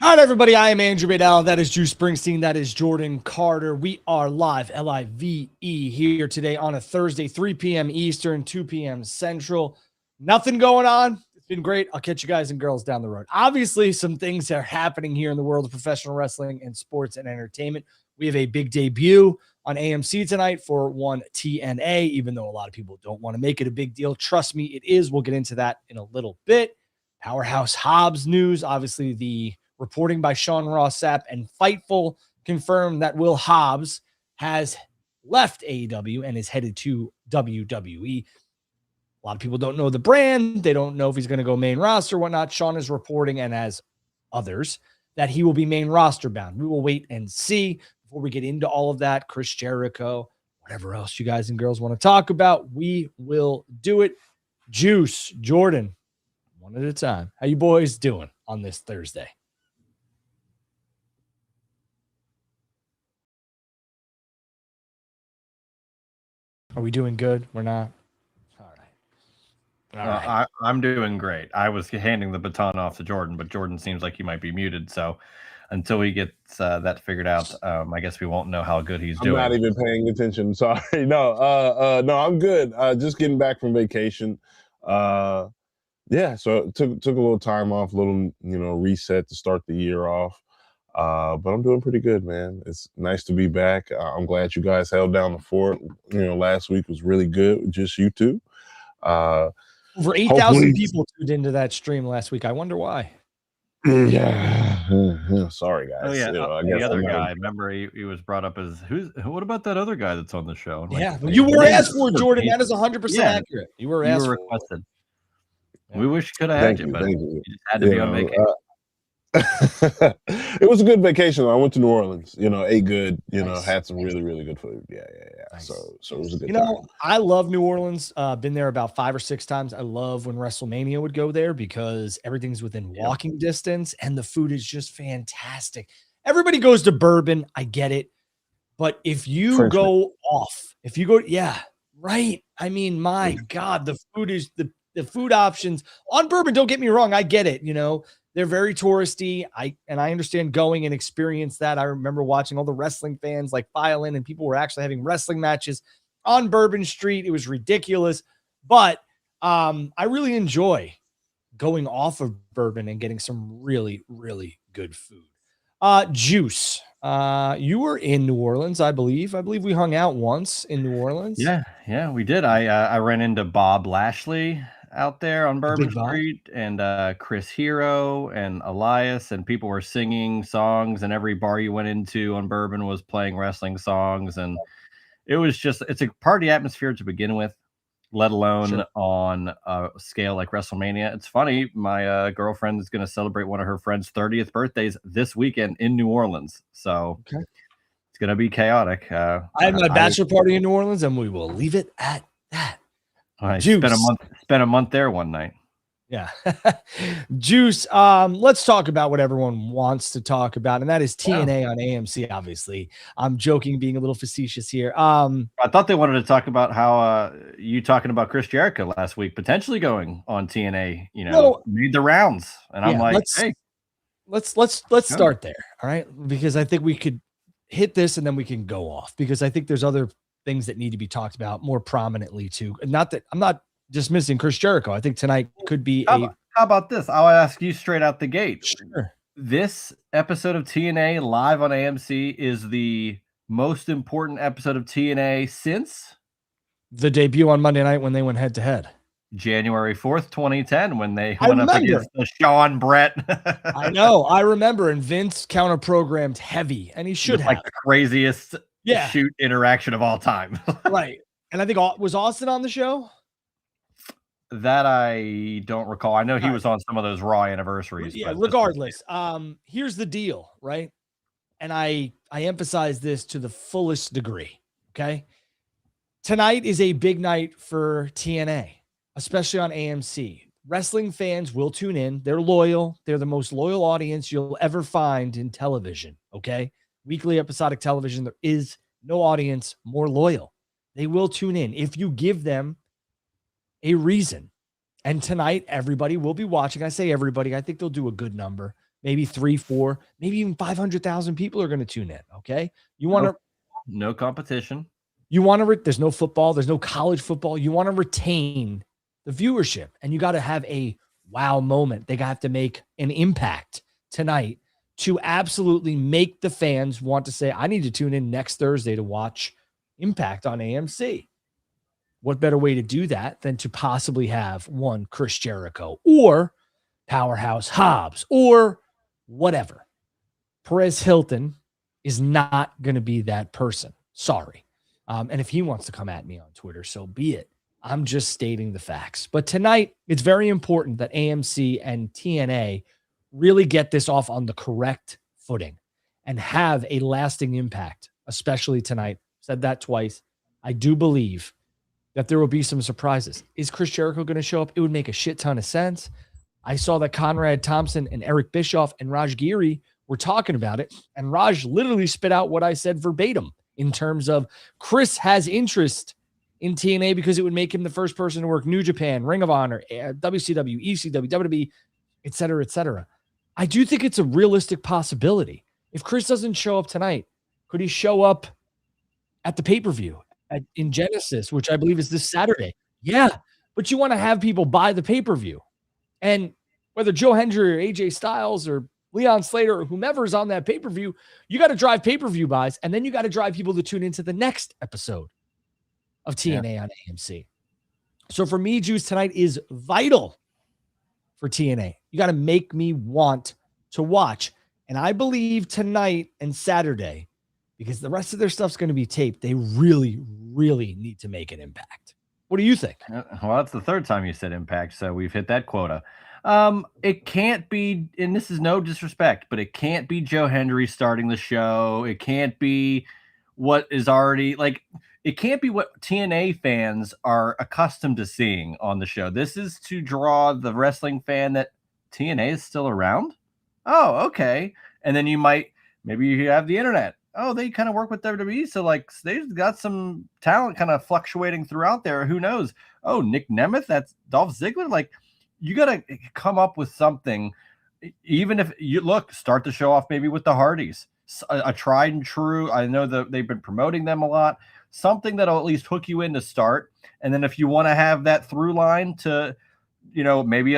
All right, everybody. I am Andrew Badal. That is Drew Springsteen. That is Jordan Carter. We are live, L-I-V-E, here today on a Thursday, 3 p.m. Eastern, 2 p.m. Central. Nothing going on. It's been great. I'll catch you guys and girls down the road. Obviously, some things are happening here in the world of professional wrestling and sports and entertainment. We have a big debut on AMC tonight for one TNA, even though a lot of people don't want to make it a big deal. Trust me, it is. We'll get into that in a little bit. Powerhouse Hobbs news. Obviously, the reporting by Sean Ross Sapp and Fightful confirmed that Will Hobbs has left AEW and is headed to WWE. A lot of people don't know the brand. They don't know if he's going to go main roster or whatnot. Sean is reporting, and as others, that he will be main roster bound. We will wait and see before we get into all of that. Chris Jericho, whatever else you guys and girls want to talk about, we will do it. Juice, Jordan, one at a time. How you boys doing on this Thursday? Are we doing good? We're not? All right. I'm doing great. I was handing the baton off to Jordan, but Jordan seems like he might be muted. So until he gets that figured out, I guess we won't know how good he's doing. I'm not even paying attention. Sorry. No, I'm good. Just getting back from vacation. Yeah, so took a little time off, a little, reset to start the year off. But I'm doing pretty good, man. It's nice to be back. I'm glad you guys held down the fort. Last week was really good with just you two. Over 8,000 people tuned into that stream last week. I wonder why. Yeah. Sorry, guys. Oh, yeah. The other guy, remember he was brought up as what about that other guy that's on the show? Yeah, you were asked for, Jordan. That is 100% accurate. You were asked for. Requested. Yeah. We wish you could have had you, but you just had to be on vacation. It was a good vacation. I went to New Orleans, ate good, nice. Had some really, really good food. Yeah. Nice. So it was a good time. I love New Orleans. Been there about 5 or 6 times. I love when WrestleMania would go there because everything's within walking distance and the food is just fantastic. Everybody goes to Bourbon. I get it. But if you go off, right. I mean, my God, the food is the food options on Bourbon. Don't get me wrong. I get it. They're very touristy. I understand going and experience that. I remember watching all the wrestling fans like file in and people were actually having wrestling matches on Bourbon Street. It was ridiculous, but I really enjoy going off of Bourbon and getting some really, really good food. Juice, you were in New Orleans, I believe. I believe we hung out once in New Orleans. Yeah, we did. I ran into Bob Lashley out there on Bourbon Street and Chris Hero and Elias, and people were singing songs, and every bar you went into on Bourbon was playing wrestling songs, and it's a party atmosphere to begin with, let alone on a scale like WrestleMania. It's funny, my girlfriend is going to celebrate one of her friends' 30th birthdays this weekend in New Orleans, so it's going to be chaotic. I had my bachelor party in New Orleans, and we will leave it at that. I spent a month there one night. Yeah. Juice. Let's talk about what everyone wants to talk about, and that is TNA on AMC, obviously. I'm joking, being a little facetious here. I thought they wanted to talk about how you talking about Chris Jericho last week, potentially going on TNA, made the rounds. And I'm like, let's start there. All right. Because I think we could hit this and then we can go off, because I think there's other things that need to be talked about more prominently too. Not that I'm not dismissing Chris Jericho. I think tonight could be how about this? I'll ask you straight out the gate. Sure. This episode of TNA live on AMC is the most important episode of TNA since the debut on Monday night when they went head to head. January 4th, 2010, when they went up against the Sean Brett. I know. I remember. And Vince counter-programmed heavy, and he should have. Like the craziest shoot interaction of all time. Right. And I think, was Austin on the show? That I don't recall. I know he was on some of those Raw anniversaries. Yeah, regardless. Here's the deal, right? And I emphasize this to the fullest degree, okay? Tonight is a big night for TNA, especially on AMC. Wrestling fans will tune in. They're loyal. They're the most loyal audience you'll ever find in television, okay? Weekly episodic television, there is no audience more loyal. They will tune in if you give them a reason. And tonight, everybody will be watching. I say everybody. I think they'll do a good number. maybe 3, 4, maybe even 500,000 people are going to tune in. Okay. You want to, no competition. You want to, there's no football, there's no college football. You want to retain the viewership, and you got to have a wow moment. They have to make an impact tonight to absolutely make the fans want to say, I need to tune in next Thursday to watch Impact on AMC. What better way to do that than to possibly have one Chris Jericho or Powerhouse Hobbs or whatever? Perez Hilton is not going to be that person. Sorry. And if he wants to come at me on Twitter, so be it. I'm just stating the facts. But tonight, it's very important that AMC and TNA really get this off on the correct footing and have a lasting impact, especially tonight. Said that twice. I do believe that there will be some surprises. Is Chris Jericho going to show up? It would make a shit ton of sense. I saw that Conrad Thompson and Eric Bischoff and Raj Giri were talking about it, and Raj literally spit out what I said verbatim in terms of Chris has interest in TNA because it would make him the first person to work New Japan, Ring of Honor, WCW, ECW, WWE, et cetera, et cetera. I do think it's a realistic possibility. If Chris doesn't show up tonight, could he show up at the pay-per-view in Genesis, which I believe is this Saturday? Yeah, but you want to have people buy the pay-per-view. And whether Joe Hendry or AJ Styles or Leon Slater or whomever is on that pay-per-view, you got to drive pay-per-view buys, and then you got to drive people to tune into the next episode of TNA on AMC. So for me, Juice, tonight is vital for TNA. You got to make me want to watch. And I believe tonight and Saturday, because the rest of their stuff's going to be taped, they really, really need to make an impact. What do you think? Well, that's the third time you said impact, so we've hit that quota. It can't be, and this is no disrespect, but it can't be Joe Hendry starting the show. It can't be what is already like, it can't be what TNA fans are accustomed to seeing on the show. This is to draw the wrestling fan that TNA is still around. Oh, okay. And then maybe you have the internet. Oh, they kind of work with WWE. So like they've got some talent kind of fluctuating throughout there. Who knows? Oh, Nick Nemeth, that's Dolph Ziggler. Like, you got to come up with something, even if you start the show off maybe with the Hardys, a tried and true. I know that they've been promoting them a lot, something that'll at least hook you in to start. And then if you want to have that through line to, maybe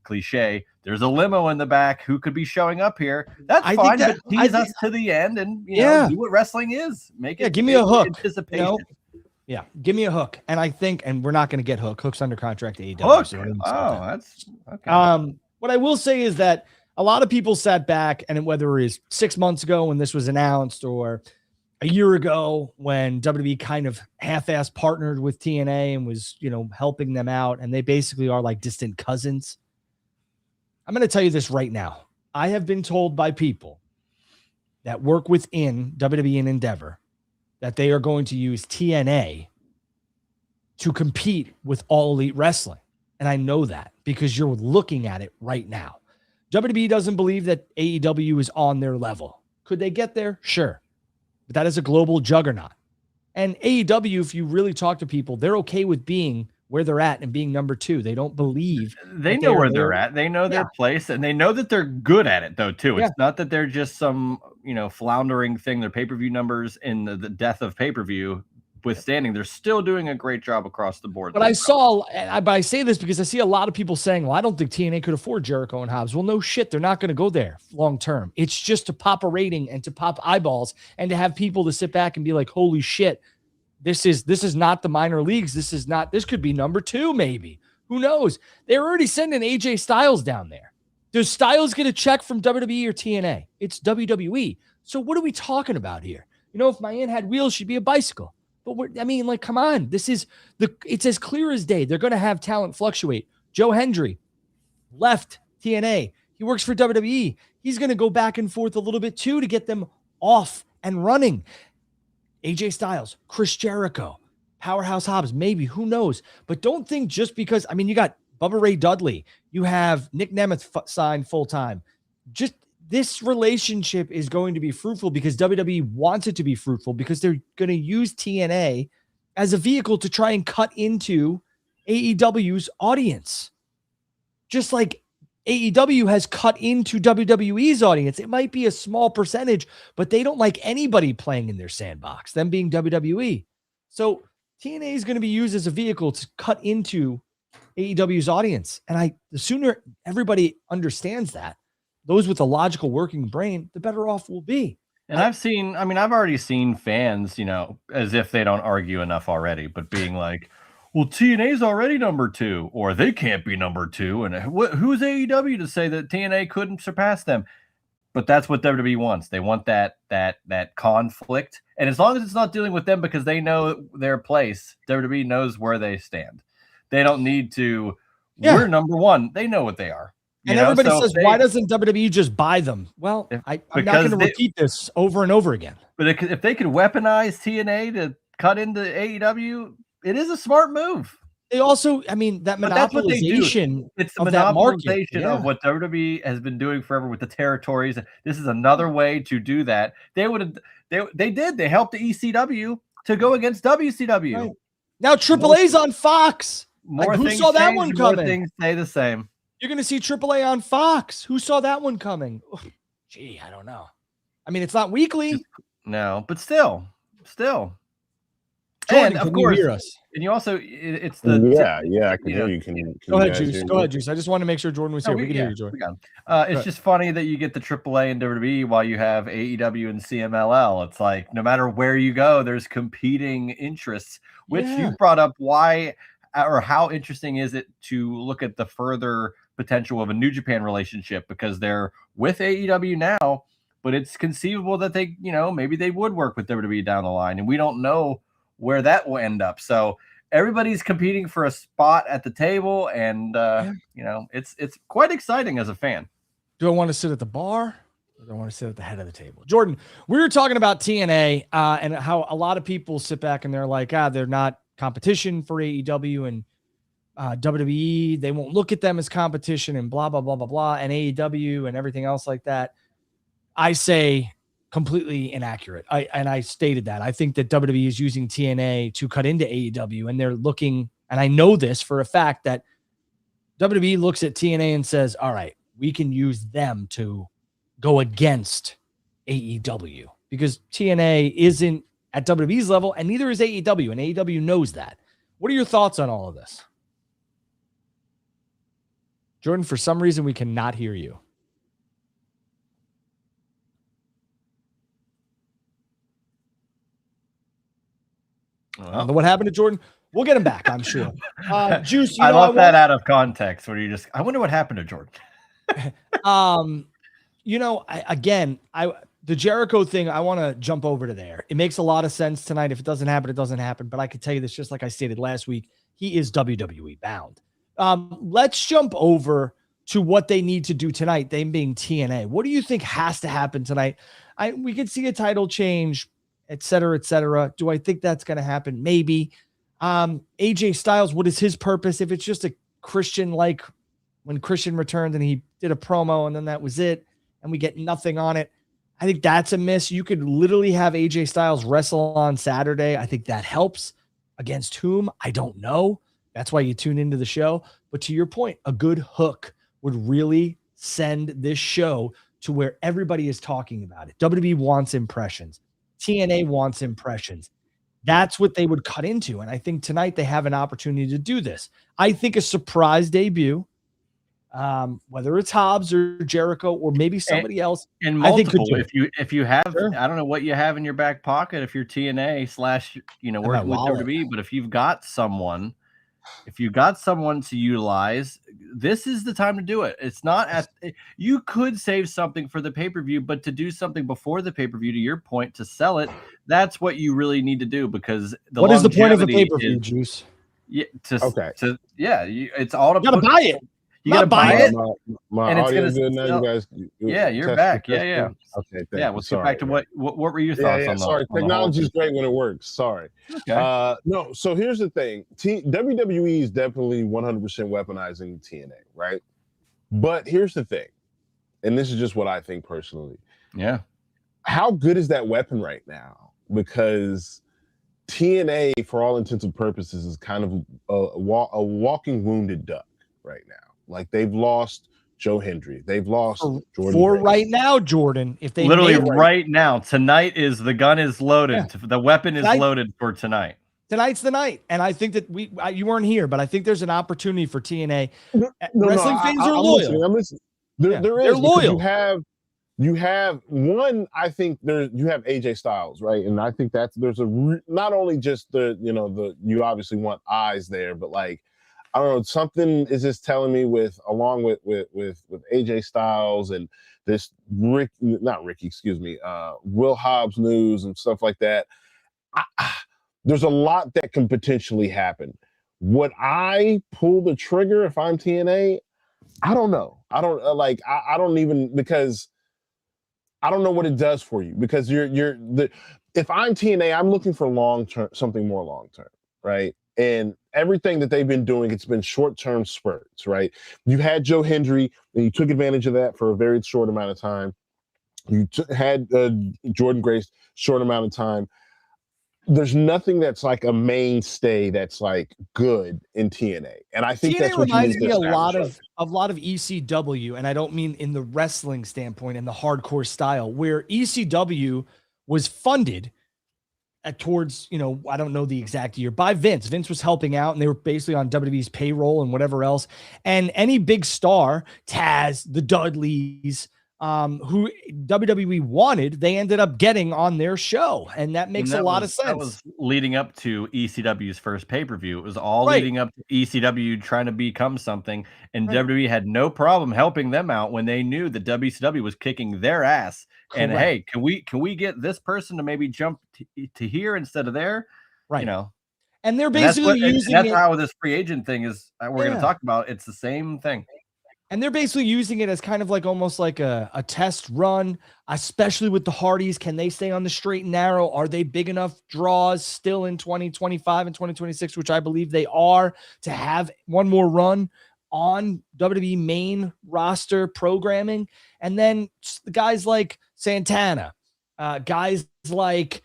cliche, there's a limo in the back who could be showing up here. That's fine. But tease us to the end and do what wrestling is. Make it. Give me a hook. Anticipation. Yeah, give me a hook. And I think, and we're not going to get Hook. Hook's under contract to AEW. Hook. So that's okay. What I will say is that a lot of people sat back, and whether it was 6 months ago when this was announced or a year ago when WWE kind of half-ass partnered with TNA and was, helping them out, and they basically are like distant cousins. I'm going to tell you this right now. I have been told by people that work within WWE and Endeavor that they are going to use TNA to compete with All Elite Wrestling. And I know that because you're looking at it right now. WWE doesn't believe that AEW is on their level. Could they get there? Sure. But that is a global juggernaut. And AEW, if you really talk to people, they're okay with being where they're at and being number 2. They don't believe they know where they're at. They know their place, and they know that they're good at it though too. It's not that they're just some, floundering thing. Their pay-per-view numbers in the death of pay-per-view withstanding, they're still doing a great job across the board. But I say this because I see a lot of people saying, well, I don't think TNA could afford Jericho and Hobbs. Well, no shit. They're not going to go there long term. It's just to pop a rating and to pop eyeballs and to have people to sit back and be like, holy shit, this is not the minor leagues. This could be number 2, maybe. Who knows? They're already sending AJ Styles down there. Does Styles get a check from WWE or TNA? It's WWE. So what are we talking about here? If my aunt had wheels, she'd be a bicycle. But come on. It's as clear as day. They're going to have talent fluctuate. Joe Hendry left TNA. He works for WWE. He's going to go back and forth a little bit too to get them off and running. AJ Styles, Chris Jericho, Powerhouse Hobbs, maybe, who knows? But don't think just because, you got Bubba Ray Dudley, you have Nick Nemeth signed full-time. Just this relationship is going to be fruitful because WWE wants it to be fruitful because they're going to use TNA as a vehicle to try and cut into AEW's audience. Just like AEW has cut into WWE's audience. It might be a small percentage, but they don't like anybody playing in their sandbox, them being WWE. So TNA is going to be used as a vehicle to cut into AEW's audience. And the sooner everybody understands that, those with a logical working brain, the better off we'll be. And I've already seen fans, as if they don't argue enough already, but being like, well, TNA's already number 2, or they can't be number 2. And who's AEW to say that TNA couldn't surpass them? But that's what WWE wants. They want that conflict. And as long as it's not dealing with them because they know their place, WWE knows where they stand. They don't need to, we're number 1. They know what they are. And everybody says, why doesn't WWE just buy them? Well, I'm not going to repeat this over and over again. But if they could weaponize TNA to cut into AEW, it is a smart move. They also, that monopolization. It's the monopolization of what WWE has been doing forever with the territories. This is another way to do that. They did. They helped the ECW to go against WCW. Right. Now AAA's on Fox. Who saw that one coming? More things stay the same. You're going to see AAA on Fox. Who saw that one coming? Gee, I don't know. It's not weekly. No, but still. Jordan, of course, you hear us? And you also, it's the I can hear you. Go ahead, Juice. Go ahead, Juice. I just want to make sure Jordan was here. We can hear you, Jordan. It's just funny that you get the AAA and WWE while you have AEW and CMLL. It's like no matter where you go, there's competing interests. Which you brought up. Why or how interesting is it to look at the further potential of a New Japan relationship because they're with AEW now, but it's conceivable that they, maybe they would work with WWE down the line, and we don't know where that will end up. So everybody's competing for a spot at the table, and it's quite exciting as a fan. Do I want to sit at the bar, or do I want to sit at the head of the table? Jordan, we were talking about TNA and how a lot of people sit back and they're like, they're not competition for AEW and WWE. They won't look at them as competition and blah, blah, blah, blah, blah, and AEW and everything else like that. I say completely inaccurate. I stated that. I think that WWE is using TNA to cut into AEW, and they're looking, and I know this for a fact, that WWE looks at TNA and says, all right, we can use them to go against AEW because TNA isn't at WWE's level, and neither is AEW, and AEW knows that. What are your thoughts on all of this? Jordan, for some reason, we cannot hear you. I don't know what happened to Jordan. We'll get him back, I'm sure. Juice, I left that out of context where I wonder what happened to Jordan. The Jericho thing, I want to jump over to there. It makes a lot of sense tonight. If it doesn't happen, it doesn't happen. But I could tell you this, just like I stated last week, he is WWE bound. Let's jump over to what they need to do tonight, they being TNA. What do you think has to happen tonight? We could see a title change, et cetera, et cetera. Do I think that's going to happen? Maybe. AJ Styles, what is his purpose? If it's just a Christian, like when Christian returned and he did a promo and then that was it, and we get nothing on it, I think that's a miss. You could literally have AJ Styles wrestle on Saturday. I think that helps. Against whom? I don't know. That's why you tune into the show. But to your point, a good hook would really send this show to where everybody is talking about it. WWE wants impressions. TNA wants impressions. That's what they would cut into. And I think tonight they have an opportunity to do this. I think a surprise debut, whether it's Hobbs or Jericho or maybe somebody else. And multiple, if you have, sure. I don't know what you have in your back pocket if you're TNA / working with WWE, but if you've got someone to utilize, this is the time to do it. It's not you could save something for the pay-per-view, but to do something before the payper-view, to your point, to sell it, that's what you really need to do, because what is the point of the pay-per-view, Juice? Yeah, it's all to you gotta buy it. You gotta buy it. My audio is good now. You guys, you're back. Yeah. Okay. We'll get back to what were your thoughts on that? Sorry, technology is great when it works. Sorry. Okay. No. So here's the thing: WWE is definitely 100% weaponizing TNA, right? But here's the thing, and this is just what I think personally. Yeah. How good is that weapon right now? Because TNA, for all intents and purposes, is kind of a walking wounded duck right now. Like, they've lost Joe Hendry. They've lost Jordan for Grace. right now, Jordan. If they literally right now, tonight is the gun is loaded. Yeah. The weapon is loaded for tonight. Tonight's the night, and I think that you weren't here, but I think there's an opportunity for TNA. Wrestling fans are loyal. I'm listening. There is. They're loyal. You have one. I think you have AJ Styles, right? And I think there's not only just you obviously want eyes there, but like I don't know, something is just telling me along with AJ Styles and this Will Hobbs news and stuff like that. There's a lot that can potentially happen. Would I pull the trigger if I'm TNA? I don't know. I don't even, because I don't know what it does for you, because if I'm TNA, I'm looking for long-term, something more long-term, right? And everything that they've been doing, it's been short-term spurts, right? You had Joe Hendry, and you took advantage of that for a very short amount of time. You had Jordan Grace, short amount of time. There's nothing that's like a mainstay that's like good in TNA, and I think TNA that's what reminds me a lot of ECW, and I don't mean in the wrestling standpoint and the hardcore style, where ECW was funded towards, I don't know the exact year, by Vince. Vince was helping out, and they were basically on WWE's payroll and whatever else. And any big star, Taz, the Dudleys, who WWE wanted, they ended up getting on their show, and that makes a lot of sense. That was leading up to ECW's first pay-per-view. It was all leading up to ECW trying to become something, and WWE had no problem helping them out when they knew that WCW was kicking their ass. And hey, can we get this person to maybe jump to here instead of there? Right. And they're basically using that's how this free agent thing is. We're going to talk about. It's the same thing. And they're basically using it as kind of like almost like a test run, especially with the Hardys. Can they stay on the straight and narrow? Are they big enough draws still in 2025 and 2026, which I believe they are, to have one more run on WWE main roster programming? And then guys like Santana, guys like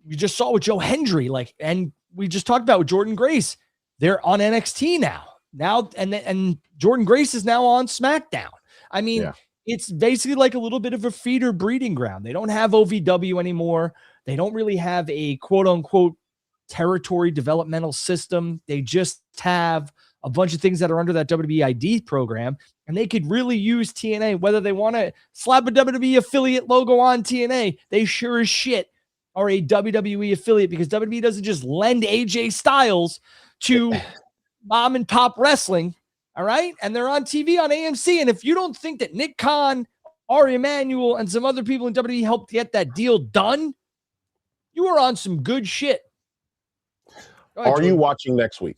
you just saw with Joe Hendry, and we just talked about with Jordan Grace. They're on NXT now, and Jordan Grace is now on SmackDown. I mean, it's basically like a little bit of a feeder breeding ground. They don't have OVW anymore. They don't really have a quote unquote territory developmental system. They just have a bunch of things that are under that WWE ID program, and they could really use TNA, whether they want to slap a WWE affiliate logo on TNA. They sure as shit are a WWE affiliate, because WWE doesn't just lend AJ Styles to mom and pop wrestling. All right. And they're on TV on AMC. And if you don't think that Nick Khan, Ari Emanuel, and some other people in WWE helped get that deal done, you are on some good shit. Ahead, are you watching next week?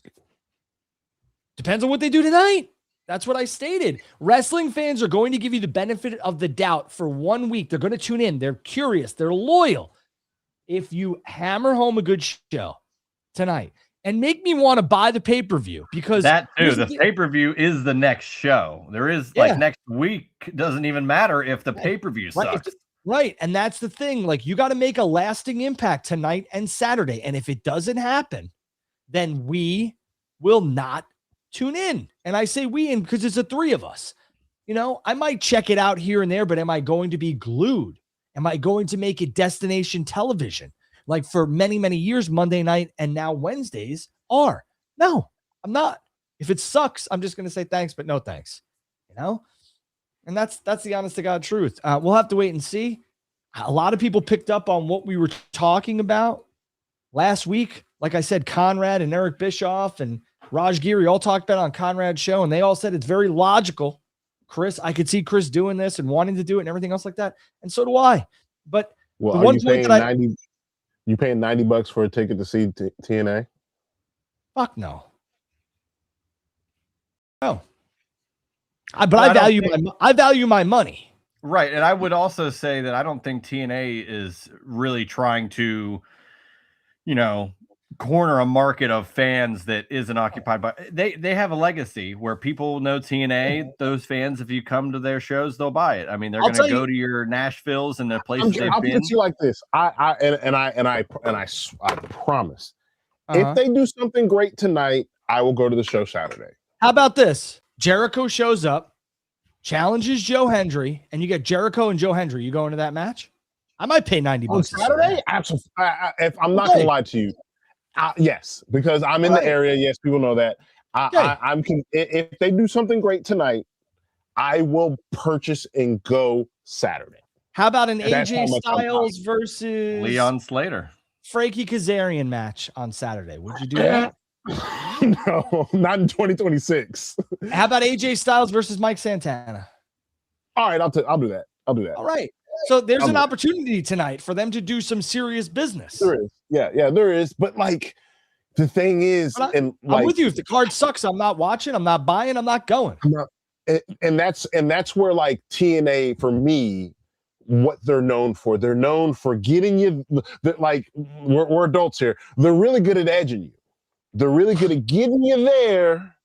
Depends on what they do tonight. That's what I stated. Wrestling fans are going to give you the benefit of the doubt for 1 week. They're going to tune in. They're curious. They're loyal. If you hammer home a good show tonight and make me want to buy the pay-per-view, because that too, the pay-per-view is the next show. There is next week doesn't even matter if the pay-per-view sucks. Right. And that's the thing. Like, you got to make a lasting impact tonight and Saturday. And if it doesn't happen, then we will not tune in. And I say we in because it's the three of us. I might check it out here and there, but am I going to be glued? Am I going to make it destination television? Like for many, many years, Monday night and now Wednesdays are. No, I'm not. If it sucks, I'm just going to say thanks, but no thanks. And that's the honest to God truth. We'll have to wait and see. A lot of people picked up on what we were talking about last week. Like I said, Conrad and Eric Bischoff and Raj Giri all talked about it on Conrad's show, and they all said it's very logical. Chris, I could see Chris doing this and wanting to do it and everything else like that. And so do I. But the one point that you paying $90 for a ticket to see TNA? Fuck no. No. I value my money. Right. And I would also say that I don't think TNA is really trying to, corner a market of fans that isn't occupied by. They have a legacy where people know TNA. Those fans, if you come to their shows, they'll buy it. I mean, they're going to go to your Nashvilles and the places they've I'll been. put it to you like this. I promise. If they do something great tonight, I will go to the show Saturday. How about this? Jericho shows up. challenges Joe Hendry, and you get Jericho and Joe Hendry, you go into that match? I might pay $90 on Saturday. Absolutely. If I'm not gonna lie to you, yes, because I'm in the area. Yes, people know that. If they do something great tonight, I will purchase and go Saturday. How about an AJ Styles versus Leon Slater, Frankie Kazarian match on Saturday? Would you do that? No, not in 2026. How about AJ Styles versus Mike Santana? All right, I'll do that. I'll do that. All right. So there's an opportunity tonight for them to do some serious business. There is. Yeah, there is. But like the thing is, I'm with you. If the card sucks, I'm not watching, I'm not buying, I'm not going. And that's where like TNA for me, what they're known for. They're known for getting you that like we're adults here. They're really good at edging you. They're really good at getting you there,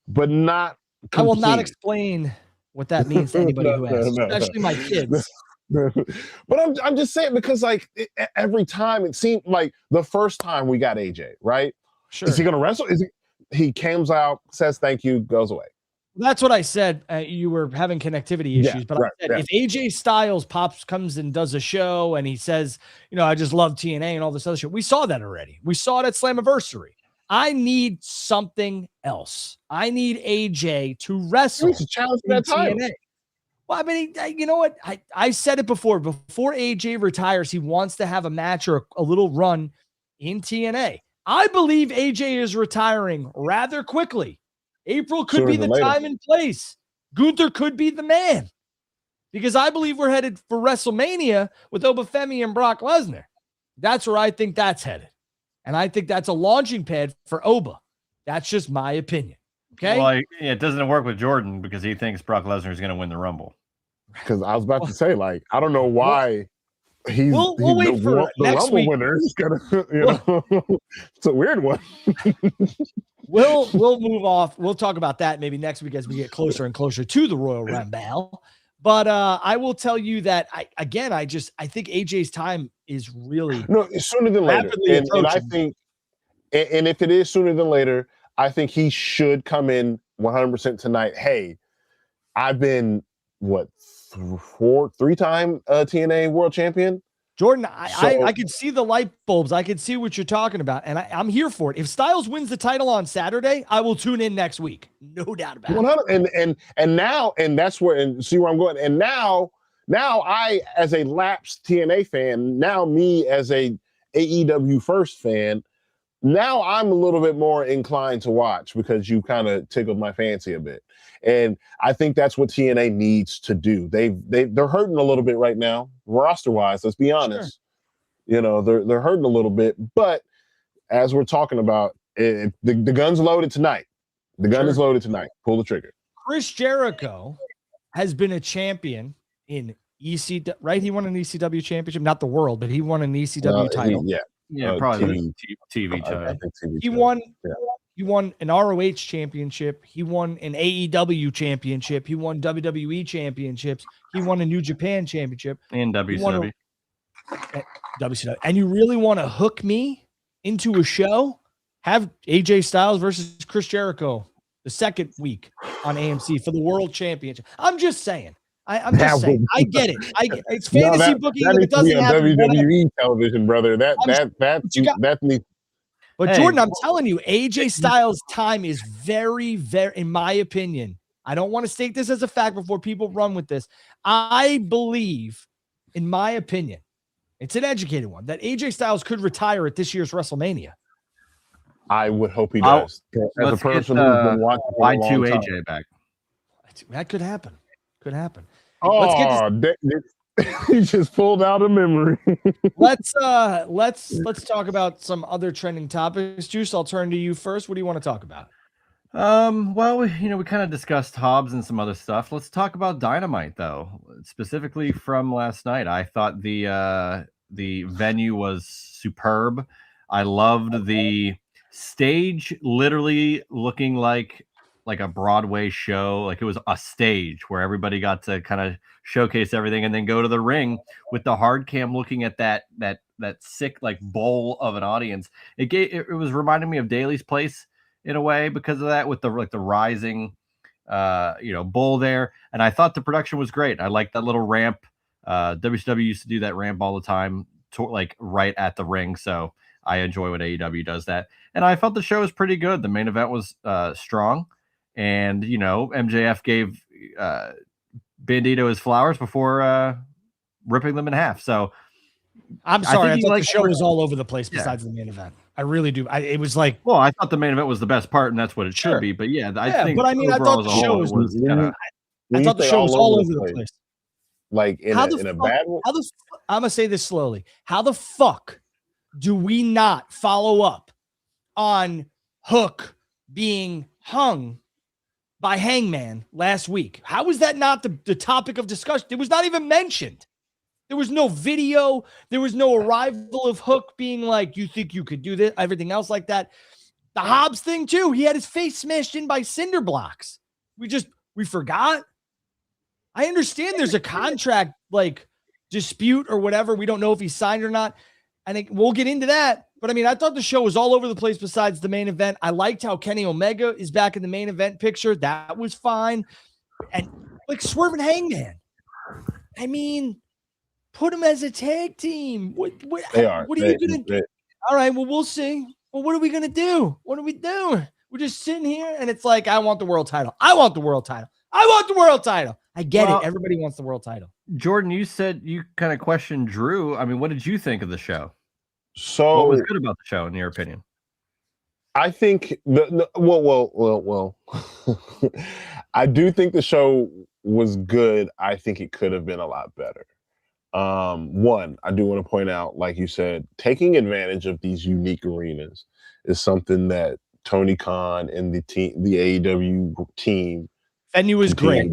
but not complete. I will not explain what that means to anybody who asks, especially my kids. But I'm just saying, because like every time it seemed like the first time we got AJ, right? Sure. Is he gonna wrestle? He comes out, says thank you, goes away. That's what I said. You were having connectivity issues, but I said if AJ Styles comes and does a show and he says, I just love TNA and all this other shit, we saw that already. We saw it at Slammiversary. I need something else. I need AJ to wrestle. He's a challenge for that title. TNA. Well, I mean, you know what? I said it before. Before AJ retires, he wants to have a match or a little run in TNA. I believe AJ is retiring rather quickly. April could be the time and place. Gunther could be the man, because I believe we're headed for WrestleMania with Obafemi and Brock Lesnar. That's where I think that's headed. And I think that's a launching pad for Oba. That's just my opinion. Okay. Well, it doesn't work with Jordan because he thinks Brock Lesnar is going to win the Rumble. Because I was about to say, like, I don't know why we'll wait for the next Rumble week. winner is gonna, it's a weird one. We'll move off. We'll talk about that maybe next week as we get closer and closer to the Royal Rumble. But I will tell you that I think AJ's time is really sooner than later. And I think, and if it is sooner than later, I think he should come in 100% tonight. Hey, I've been three-time TNA world champion. Jordan, I could see the light bulbs. I could see what you're talking about, and I'm here for it. If Styles wins the title on Saturday, I will tune in next week. No doubt about it. And now, and that's where, and see where I'm going. And now I, as a lapsed TNA fan, now me as a AEW First fan, now I'm a little bit more inclined to watch because you kind of tickled my fancy a bit. And I think that's what TNA needs to do. They're hurting a little bit right now, roster-wise, let's be honest. Sure. They're hurting a little bit. But as we're talking about, the gun's loaded tonight. The gun is loaded tonight. Pull the trigger. Chris Jericho has been a champion in ECW, right? He won an ECW championship, not the world, but he won an ECW title. Probably TV title. He won an ROH championship. He won an AEW championship. He won WWE championships. He won a New Japan championship. And WCW. WCW. And you really want to hook me into a show? Have AJ Styles versus Chris Jericho the second week on AMC for the World Championship. I'm just saying. I'm just saying. I get it. It's fantasy booking. If it doesn't happen, WWE television, brother. That needs. But Jordan, I'm telling you, AJ Styles' time is very, very, in my opinion, I don't want to state this as a fact before people run with this. I believe, in my opinion, it's an educated one, that AJ Styles could retire at this year's WrestleMania. I would hope he does. As a person who's been watching Y2 AJ back. That could happen. Could happen. Oh, he just pulled out a memory. Let's talk about some other trending topics. Juice, I'll turn to you first. What do you want to talk about? Well, we kind of discussed Hobbs and some other stuff. Let's talk about Dynamite, though, specifically from last night. I thought the venue was superb. I loved the stage, literally looking like a Broadway show. Like it was a stage where everybody got to kind of showcase everything and then go to the ring with the hard cam looking at that sick like bowl of an audience. It was reminding me of Daly's Place in a way because of that, with the rising bull there. And I thought the production was great. I liked that little ramp. WCW used to do that ramp all the time, like right at the ring. So I enjoy when AEW does that. And I felt the show was pretty good. The main event was strong. And, MJF gave Bandito his flowers before ripping them in half. So I'm sorry. I thought the show was all over the place besides the main event. I really do. It was like, well, I thought the main event was the best part, and that's what it should be. But yeah, I think. But I mean, I thought the show was all over the place. Like in a bad way. I'm gonna say this slowly. How the fuck do we not follow up on Hook being hung by Hangman last week? How was that not the topic of discussion? It was not even mentioned. There was no video. There was no arrival of Hook being like, you think you could do this, everything else like that. The Hobbs thing too. He had his face smashed in by cinder blocks. We forgot. I understand there's a contract like dispute or whatever. We don't know if he signed or not. I think we'll get into that. But I mean, I thought the show was all over the place besides the main event. I liked how Kenny Omega is back in the main event picture. That was fine. And like Swerve and Hangman. I mean, put them as a tag team. What are you going to do? All right, well, we'll see. Well, what are we going to do? What are we doing? We're just sitting here, and it's like, I want the world title. I want the world title. I want the world title. I get it. Everybody wants the world title. Jordan, you said you kind of questioned Drew. I mean, what did you think of the show? So what was good about the show, in your opinion? I think well. I do think the show was good. I think it could have been a lot better. One, I do want to point out, like you said, taking advantage of these unique arenas is something that Tony Khan and the AEW team. Venue was great.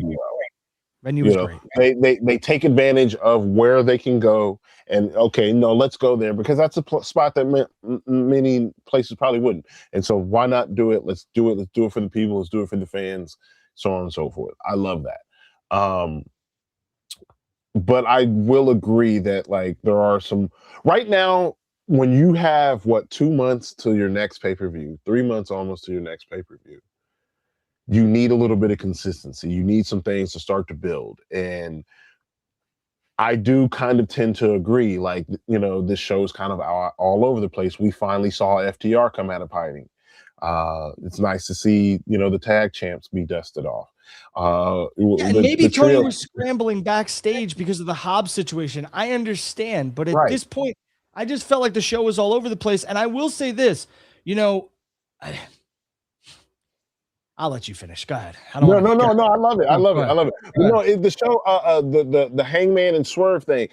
Venue was great. They take advantage of where they can go, and let's go there because that's a spot that many places probably wouldn't. And so why not do it? Let's do it. Let's do it for the people. Let's do it for the fans, so on and so forth. I love that. But I will agree that like there are some right now when you have 2 months till your next pay-per-view, 3 months almost to your next pay-per-view, you need a little bit of consistency. You need some things to start to build. And I do kind of tend to agree, like, this show is kind of all over the place. We finally saw FTR come out of hiding. It's nice to see, the tag champs be dusted off. Maybe Tony was scrambling backstage because of the Hobbs situation. I understand. But at this point, I just felt like the show was all over the place. And I will say this, I'll let you finish. Go ahead. No. I love it. I love it. The show, the Hangman and Swerve thing.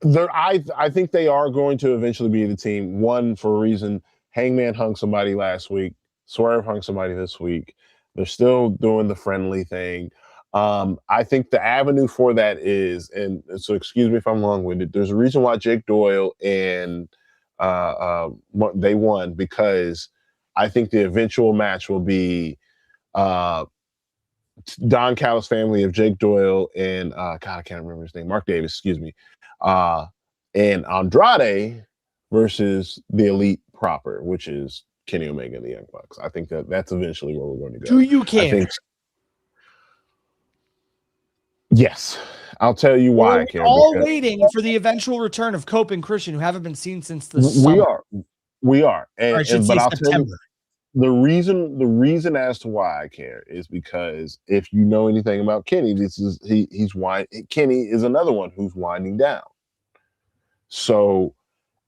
I think they are going to eventually be the team. One, for a reason, Hangman hung somebody last week. Swerve hung somebody this week. They're still doing the friendly thing. I think the avenue for that is, and so excuse me if I'm long-winded. There's a reason why Jake Doyle and they won because I think the eventual match will be Don Callis family of Jake Doyle and I can't remember his name, Mark Davis, excuse me, and Andrade versus the Elite proper, which is Kenny Omega and the Young Bucks. I think that's eventually where we're going to go. Do you care? Yes, I'll tell you why I care. All waiting for the eventual return of Cope and Christian, who haven't been seen since the summer. We are, but I'll tell you. The reason as to why I care is because if you know anything about Kenny, Kenny is another one who's winding down. So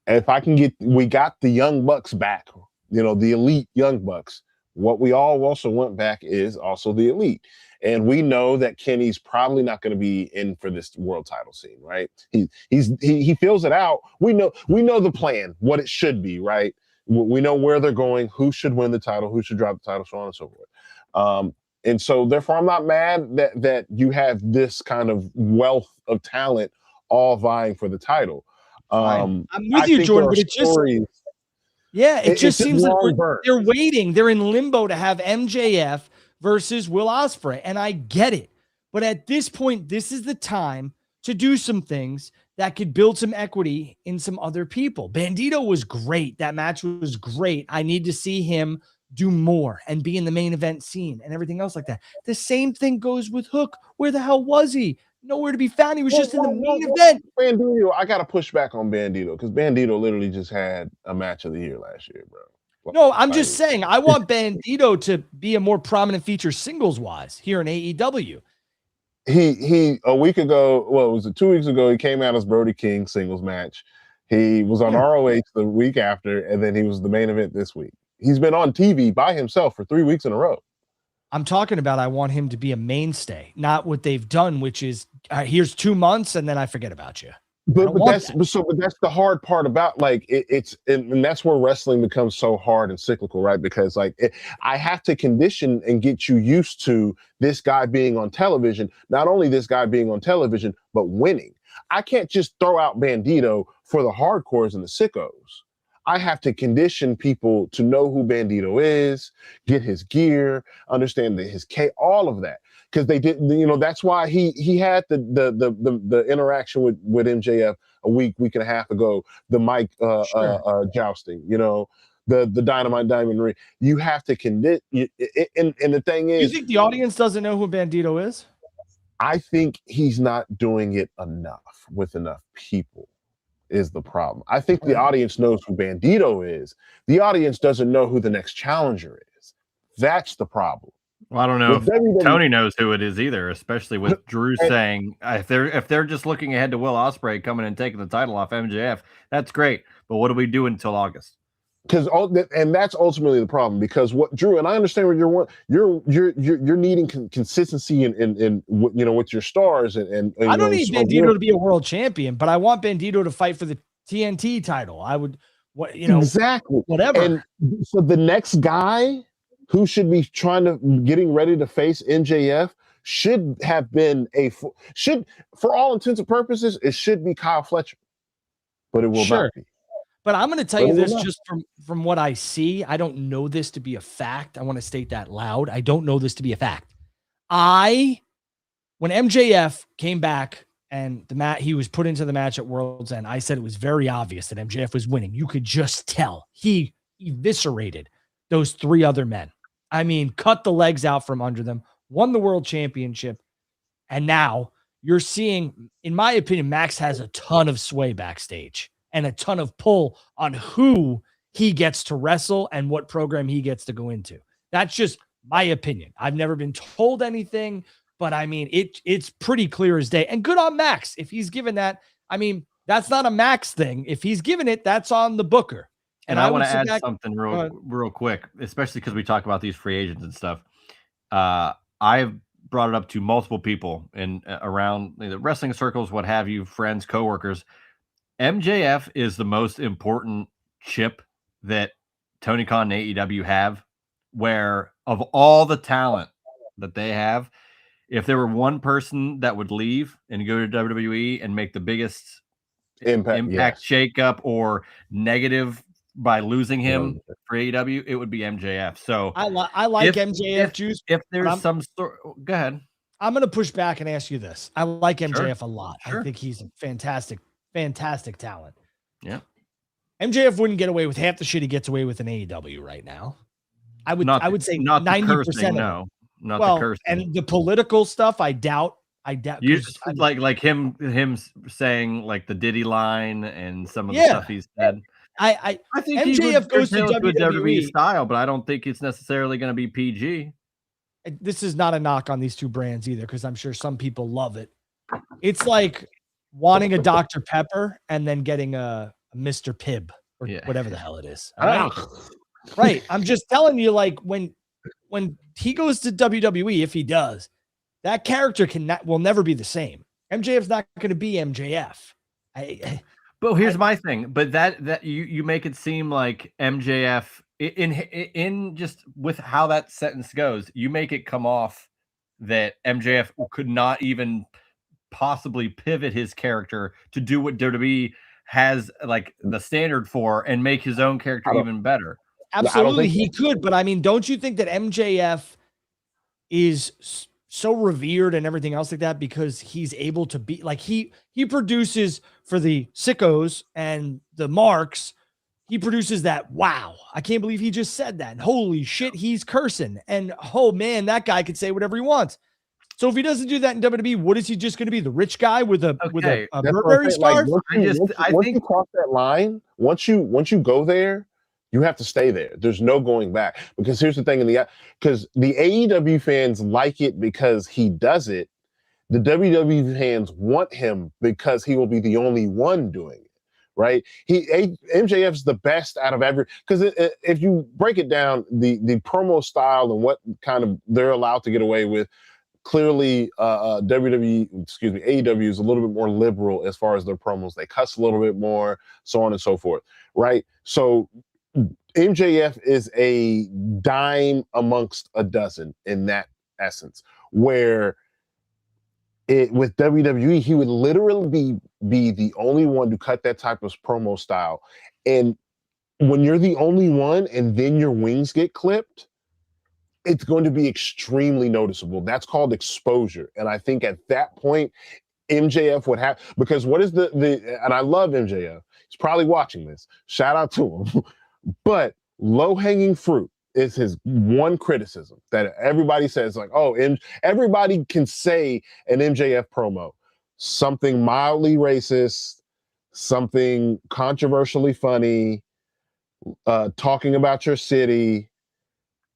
if I can we got the Young Bucks back, the Elite Young Bucks. What we all also want back is also the Elite. And we know that Kenny's probably not going to be in for this world title scene, right? He fills it out. We know the plan, what it should be, right? We know where they're going, who should win the title, who should drop the title, so on and so forth. And so therefore I'm not mad that you have this kind of wealth of talent all vying for the title. I'm with you, Jordan, but it just seems like they're waiting. They're in limbo to have MJF versus Will Ospreay, and I get it. But at this point, this is the time to do some things that could build some equity in some other people. Bandito was great. That match was great. I need to see him do more and be in the main event scene and everything else like that. The same thing goes with Hook. Where the hell was he? Nowhere to be found. He was just in the main event. Bandito, I got to push back on Bandito because Bandito literally just had a match of the year last year, bro. No, I'm just saying I want Bandito to be a more prominent feature singles wise here in AEW. He a week ago, well, was it 2 weeks ago? He came out as Brody King singles match. He was on ROH the week after, and then he was the main event this week. He's been on TV by himself for 3 weeks in a row. I'm talking about I want him to be a mainstay, not what they've done, which is here's 2 months and then I forget about you. But that's the hard part about like and that's where wrestling becomes so hard and cyclical, right? Because like I have to condition and get you used to this guy being on television. Not only this guy being on television, but winning. I can't just throw out Bandito for the hardcores and the sickos. I have to condition people to know who Bandito is, get his gear, understand his all of that. Because they didn't, that's why he had the interaction with MJF a week and a half ago, the mic jousting, the Dynamite Diamond Ring. You have to condition, and the thing is, you think the audience doesn't know who Bandito is? I think he's not doing it enough with enough people. Is the problem. I think the audience knows who Bandito is. The audience doesn't know who the next challenger is. That's the problem. Well, I don't know if Tony knows who it is either, especially with Drew saying if they're just looking ahead to Will Ospreay coming and taking the title off MJF, that's great. But what do we do until August? And that's ultimately the problem. Because what Drew, and I understand what you're needing consistency in with your stars and I don't need Bandito to be a world champion, but I want Bandito to fight for the TNT title. I would, exactly whatever. And so the next guy who should be getting ready to face MJF should have been for all intents and purposes, it should be Kyle Fletcher, but it will not be. But I'm going to tell you this just from what I see. I don't know this to be a fact. I want to state that loud. I don't know this to be a fact. When MJF came back and he was put into the match at World's End, I said it was very obvious that MJF was winning. You could just tell. He eviscerated those 3 other men. I mean, cut the legs out from under them, won the world championship. And now you're seeing, in my opinion, Max has a ton of sway backstage and a ton of pull on who he gets to wrestle and what program he gets to go into. That's just my opinion. I've never been told anything, but I mean, it's pretty clear as day. And good on Max. If he's given that, I mean, that's not a Max thing. If he's given it, that's on the booker. And I want to add something real quick, especially because we talk about these free agents and stuff. I've brought it up to multiple people around the wrestling circles, what have you, friends, coworkers. MJF is the most important chip that Tony Khan and AEW have, where of all the talent that they have, if there were one person that would leave and go to WWE and make the biggest impact shakeup or negative by losing him for AEW, it would be MJF. So I like MJF juice. If there's some sort, go ahead. I'm going to push back and ask you this. I like MJF a lot. Sure. I think he's a fantastic talent. Yeah. MJF wouldn't get away with half the shit he gets away with in AEW right now. I would say not 90%. No, not the cursing. And the political stuff, I doubt. You like him saying like the Diddy line and some of the stuff he's said. I think MJF goes to WWE style, but I don't think it's necessarily going to be PG. This is not a knock on these two brands either, because I'm sure some people love it. It's like wanting a Dr. Pepper and then getting a Mr. Pibb or whatever the hell it is. Right. I'm just telling you, like when he goes to WWE, if he does, that character will never be the same. MJF's not going to be MJF. But here's my thing. But that you make it seem like MJF in just with how that sentence goes, you make it come off that MJF could not even possibly pivot his character to do what WWE has like the standard for and make his own character even better. Absolutely, he could. But I mean, don't you think that MJF is so revered and everything else like that because he's able to be like he produces for the sickos and the marks. he produces that. Wow, I can't believe he just said that. Holy shit, he's cursing. And oh man, that guy could say whatever he wants. So if he doesn't do that in WWE, what is he just going to be? The rich guy with a Burberry scarf? Like, once you cross that line, once you go there, you have to stay there. There's no going back. Because here's the thing: because the AEW fans like it because he does it. The WWE fans want him because he will be the only one doing it. Right? MJF's the best out of every. Because if you break it down, the promo style and what kind of they're allowed to get away with. Clearly, AEW is a little bit more liberal as far as their promos. They cuss a little bit more, so on and so forth, right? So MJF is a dime amongst a dozen in that essence, where with WWE, he would literally be the only one to cut that type of promo style. And when you're the only one and then your wings get clipped, it's going to be extremely noticeable. That's called exposure. And I think at that point, MJF would have, because what is and I love MJF. He's probably watching this. Shout out to him. But low-hanging fruit is his one criticism that everybody says, like, oh, everybody can say an MJF promo, something mildly racist, something controversially funny, talking about your city,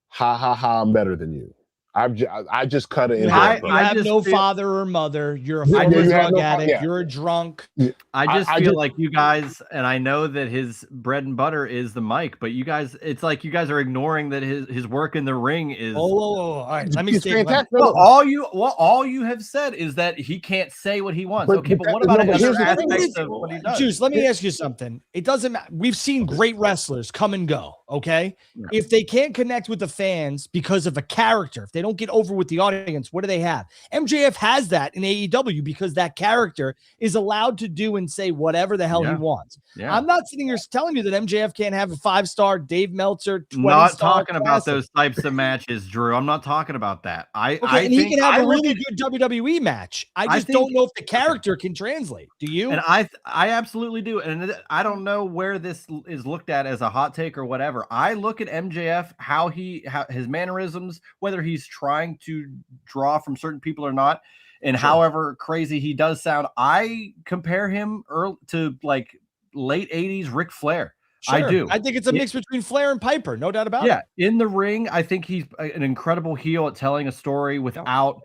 ha ha ha, I'm better than you. I just cut it. You have no father or mother. You're a former drug addict. You're a drunk. I just feel like you guys, and I know that his bread and butter is the mic, but you guys, it's like you guys are ignoring that his work in the ring is. All right, let me say. Well, all you have said is that he can't say what he wants. Okay, but what about other aspects of what he does? Juice, let me ask you something. It doesn't matter. We've seen great wrestlers come and go. Okay, if they can't connect with the fans because of a character, if they don't get over with the audience, what do they have? MJF has that in AEW because that character is allowed to do and say whatever the hell he wants. I'm not sitting here telling you that MJF can't have a 5-star Dave Meltzer. Not talking about those types of matches, Drew. I'm not talking about that. I think he can have a really good WWE match. I just don't know if the character can translate. Do you? And I absolutely do. And I don't know where this is looked at as a hot take or whatever. I look at MJF, how his mannerisms, whether he's trying to draw from certain people or not, and however crazy he does sound, I compare him to like late 80s Ric Flair. I do. I think it's a mix between Flair and Piper, no doubt about it. Yeah, in the ring, I think he's an incredible heel at telling a story without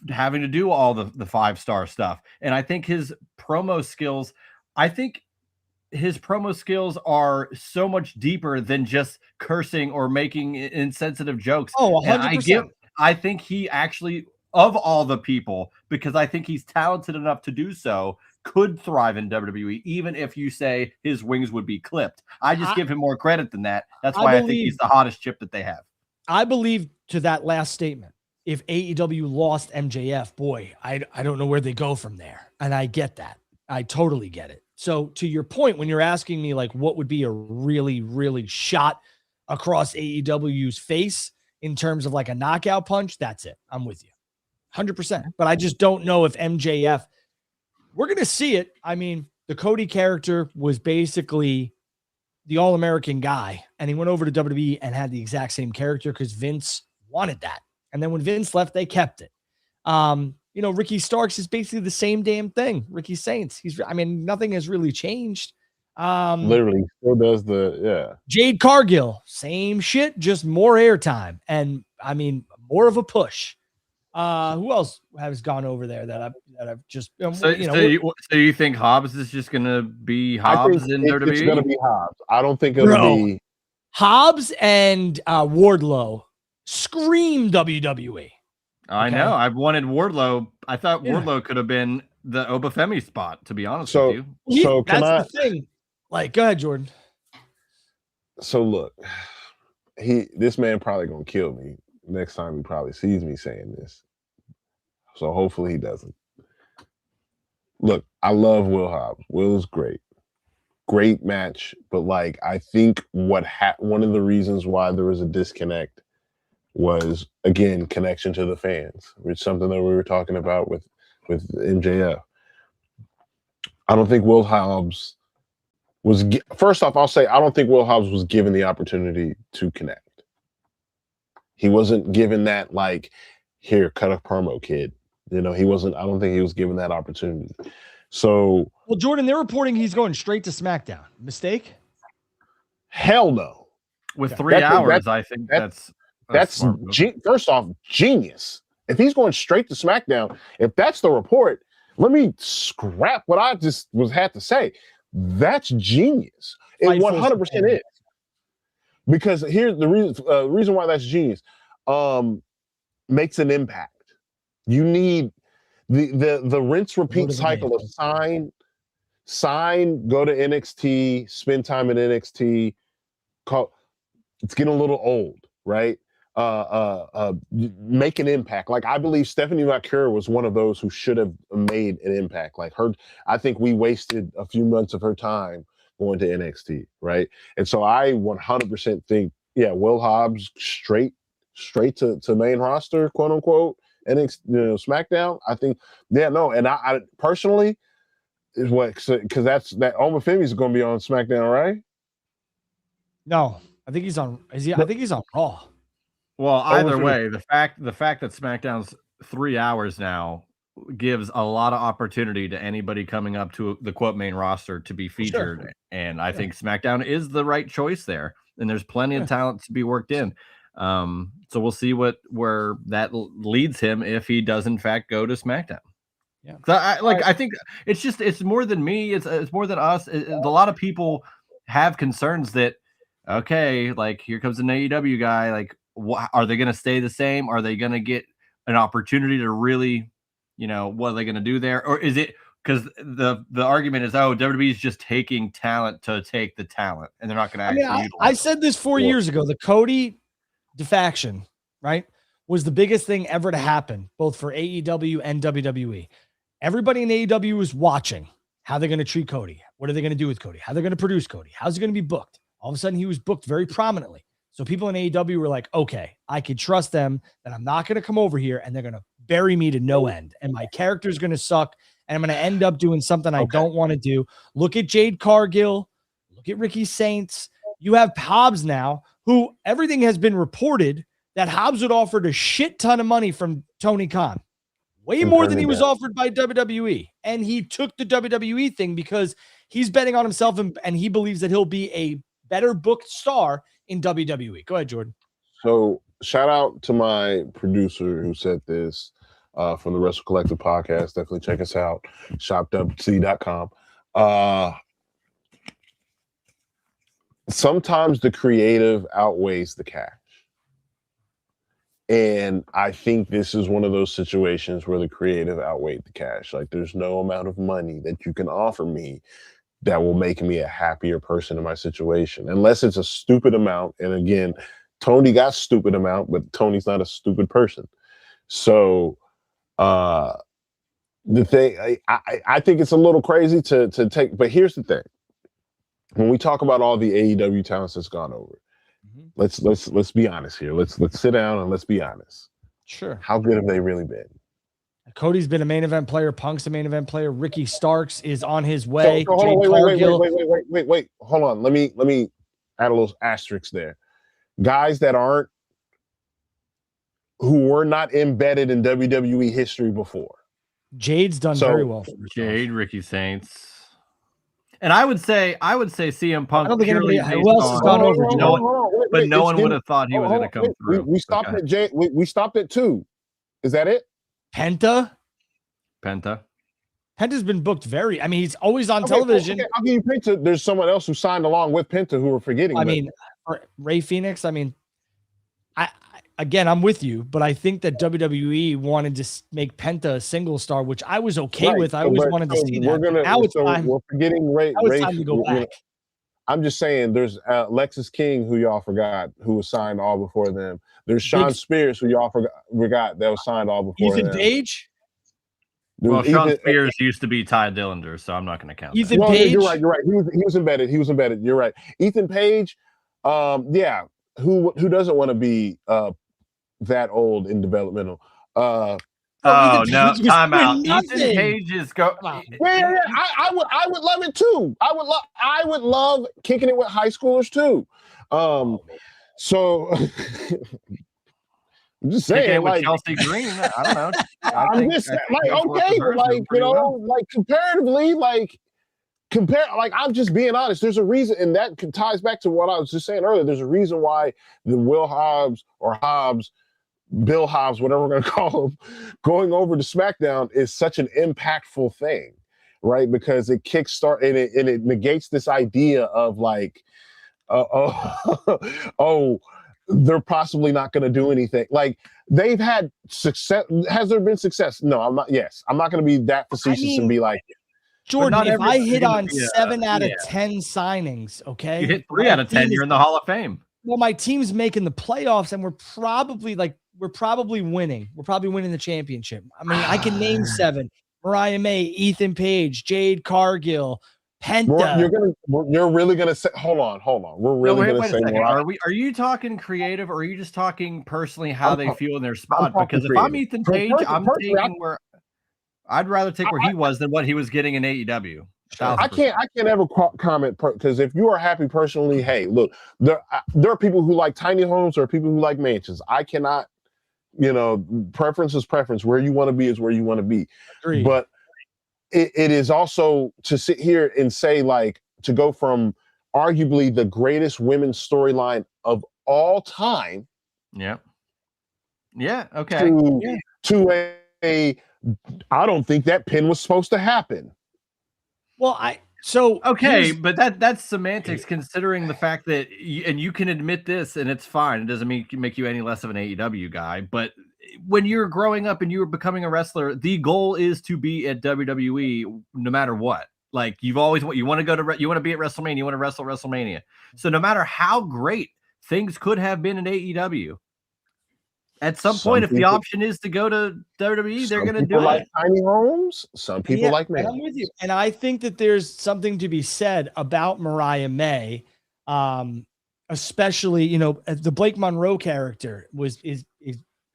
having to do all the 5-star stuff. And I think his promo skills, his promo skills are so much deeper than just cursing or making insensitive jokes. Oh, 100%. I think he actually, of all the people, because I think he's talented enough to do so, could thrive in WWE, even if you say his wings would be clipped. I just give him more credit than that. That's why I think he's the hottest chip that they have. I believe to that last statement. If AEW lost MJF, boy, I don't know where they go from there. And I get that. I totally get it. So to your point, when you're asking me like what would be a really, really shot across AEW's face in terms of like a knockout punch, that's it. I'm with you 100%. But I just don't know if MJF, we're going to see it. I mean, the Cody character was basically the all-American guy, and he went over to WWE and had the exact same character because Vince wanted that. And then when Vince left, they kept it. Ricky Starks is basically the same damn thing. Ricky Saints. Nothing has really changed. Literally still does Jade Cargill, same shit, just more airtime. And more of a push. Who else has gone over there that I've just, so you think Hobbs is just going to be Hobbs in WWE? It's going to be Hobbs. I don't think it'll be Hobbs and Wardlow scream WWE. I know. I've wanted Wardlow. I thought Wardlow could have been the Obafemi spot, to be honest with you. So that's the thing. Like, go ahead, Jordan. So look, this man probably gonna kill me next time he probably sees me saying this. So hopefully he doesn't. Look, I love Will Hobbs. Will's great. Great match, but like I think one of the reasons why there was a disconnect was, again, connection to the fans, which is something that we were talking about with MJF. I don't think Will Hobbs first off, I'll say I don't think Will Hobbs was given the opportunity to connect. He wasn't given that, like, here, cut a promo, kid. He wasn't. I don't think he was given that opportunity. So, well, Jordan, they're reporting he's going straight to SmackDown. Mistake? Hell no. With 3 hours, I think that's first off, genius. If he's going straight to SmackDown, if that's the report, let me scrap what I just had to say. That's genius. It 100% is. Because here's the reason why that's genius. Makes an impact. You need the rinse repeat cycle of sign, go to NXT, spend time in NXT. It's getting a little old, right? Make an impact. Like, I believe Stephanie McCure was one of those who should have made an impact. Like I think we wasted a few months of her time going to NXT, right? And so I 100% think, Will Hobbs straight to main roster, quote unquote, NXT, SmackDown. I think, and I personally is what, because that Omofemi is going to be on SmackDown, right? No, I think he's on. I think he's on Raw. Well, either way, the fact that SmackDown's 3 hours now gives a lot of opportunity to anybody coming up to the quote main roster to be featured. Sure. And I think SmackDown is the right choice there. And there's plenty of talent to be worked in. So we'll see where that leads him if he does in fact go to SmackDown. Yeah. I think it's more than me. It's more than us. A lot of people have concerns that, okay, like, here comes an AEW guy. Like, are they going to stay the same? Are they going to get an opportunity to really, what are they going to do there? Or is it because the argument is, WWE is just taking talent to take the talent, and they're not going to actually utilize I said this 4 years ago. The Cody defaction, right, was the biggest thing ever to happen, both for AEW and WWE. Everybody in AEW was watching how they're going to treat Cody. What are they going to do with Cody? How they're going to produce Cody? How's it going to be booked? All of a sudden, he was booked very prominently. So people in AEW were like, okay, I could trust them that I'm not going to come over here and they're going to bury me to no end. And my character's going to suck. And I'm going to end up doing something I don't want to do. Look at Jade Cargill. Look at Ricky Saints. You have Hobbs now, who everything has been reported that Hobbs would offered a shit ton of money from Tony Khan. Way more than he was offered by WWE. And he took the WWE thing because he's betting on himself and he believes that he'll be a better booked star in WWE. Go ahead, Jordan. So shout out to my producer who said this from the Wrestle Collective podcast. Definitely check us out. shopwc.com. Sometimes the creative outweighs the cash. And I think this is one of those situations where the creative outweighed the cash. Like, there's no amount of money that you can offer me that will make me a happier person in my situation, unless it's a stupid amount. And again, Tony got stupid amount, but Tony's not a stupid person. So the thing, I think it's a little crazy to take, but here's the thing. When we talk about all the AEW talents that's gone over, let's be honest here. Let's sit down and let's be honest. Sure. How good have they really been? Cody's been a main event player. Punk's a main event player. Ricky Starks is on his way. So hold on, wait. Hold on. Let me add a little asterisk there. Guys that who were not embedded in WWE history before. Jade's done very well for herself. Jade, Ricky Saints. And I would say CM Punk. I don't think anybody else has gone over. No one would have thought he was going to come through. We stopped at Jade. We stopped at 2. Is that it? Penta's been booked he's always on television. Okay, I'll give you Penta. There's someone else who signed along with Penta who we're forgetting. Ray Phoenix. I'm with you, but I think that WWE wanted to make Penta a single star, which I was okay with. I always wanted to see that. We're forgetting Ray. Now it's time to go back. I'm just saying, there's Lexus King, who y'all forgot, who was signed all before them. There's Sean Spears, who y'all forgot, that was signed all before Ethan them. Page? Well, Sean Spears used to be Ty Dillinger, so I'm not going to count Ethan Page? You're right. He was embedded. You're right. Ethan Page, who doesn't want to be that old in developmental? Oh no! Page was Time out. doing Ethan nothing. Page is go. Yeah. I would love it too. I would love kicking it with high schoolers too. So I'm just Kicking saying, it with like Chelsea Green. I don't know. I'm just like, okay, but like, you know, like comparatively, like I'm just being honest. There's a reason, and that ties back to what I was just saying earlier. There's a reason why the Will Hobbs or Hobbs, Bill Hobbs, whatever we're going to call him, going over to SmackDown is such an impactful thing, right? Because it kickstart and it negates this idea of like, they're possibly not going to do anything. Like they've had success. Has there been success? No, I'm not. Yes, I'm not going to be that facetious and be like, Jordan, if I hit on 7 out of 10 signings, okay, you hit 3 out of 10, you're in the Hall of Fame. Well, my team's making the playoffs, and we're probably winning. We're probably winning the championship. I mean, I can name 7: Mariah May, Ethan Page, Jade Cargill, Penta. You're really gonna say? Hold on. We're really gonna say. Are you talking creative, or are you just talking personally how they feel in their spot? Because if I'm Ethan Page, I'm taking where I'd rather take where he was than what he was getting in AEW. I can't ever comment because if you are happy personally, hey, look, there are people who like tiny homes, there are people who like mansions. I cannot, preference is preference. Where you want to be is where you want to be. Agreed. But it is also to sit here and say, like, to go from arguably the greatest women's storyline of all time. Yeah. Yeah. Okay. To a I don't think that pin was supposed to happen. Well, but that's semantics, considering the fact that you can admit this and it's fine. It doesn't make you any less of an AEW guy. But when you're growing up and you're becoming a wrestler, the goal is to be at WWE no matter what. Like you want to be at WrestleMania, you want to wrestle WrestleMania. So no matter how great things could have been in AEW, at some point, if the option is to go to WWE, they're going to do it. Like tiny homes. Some people like me. I'm with you, and I think that there's something to be said about Mariah May, especially the Blake Monroe character is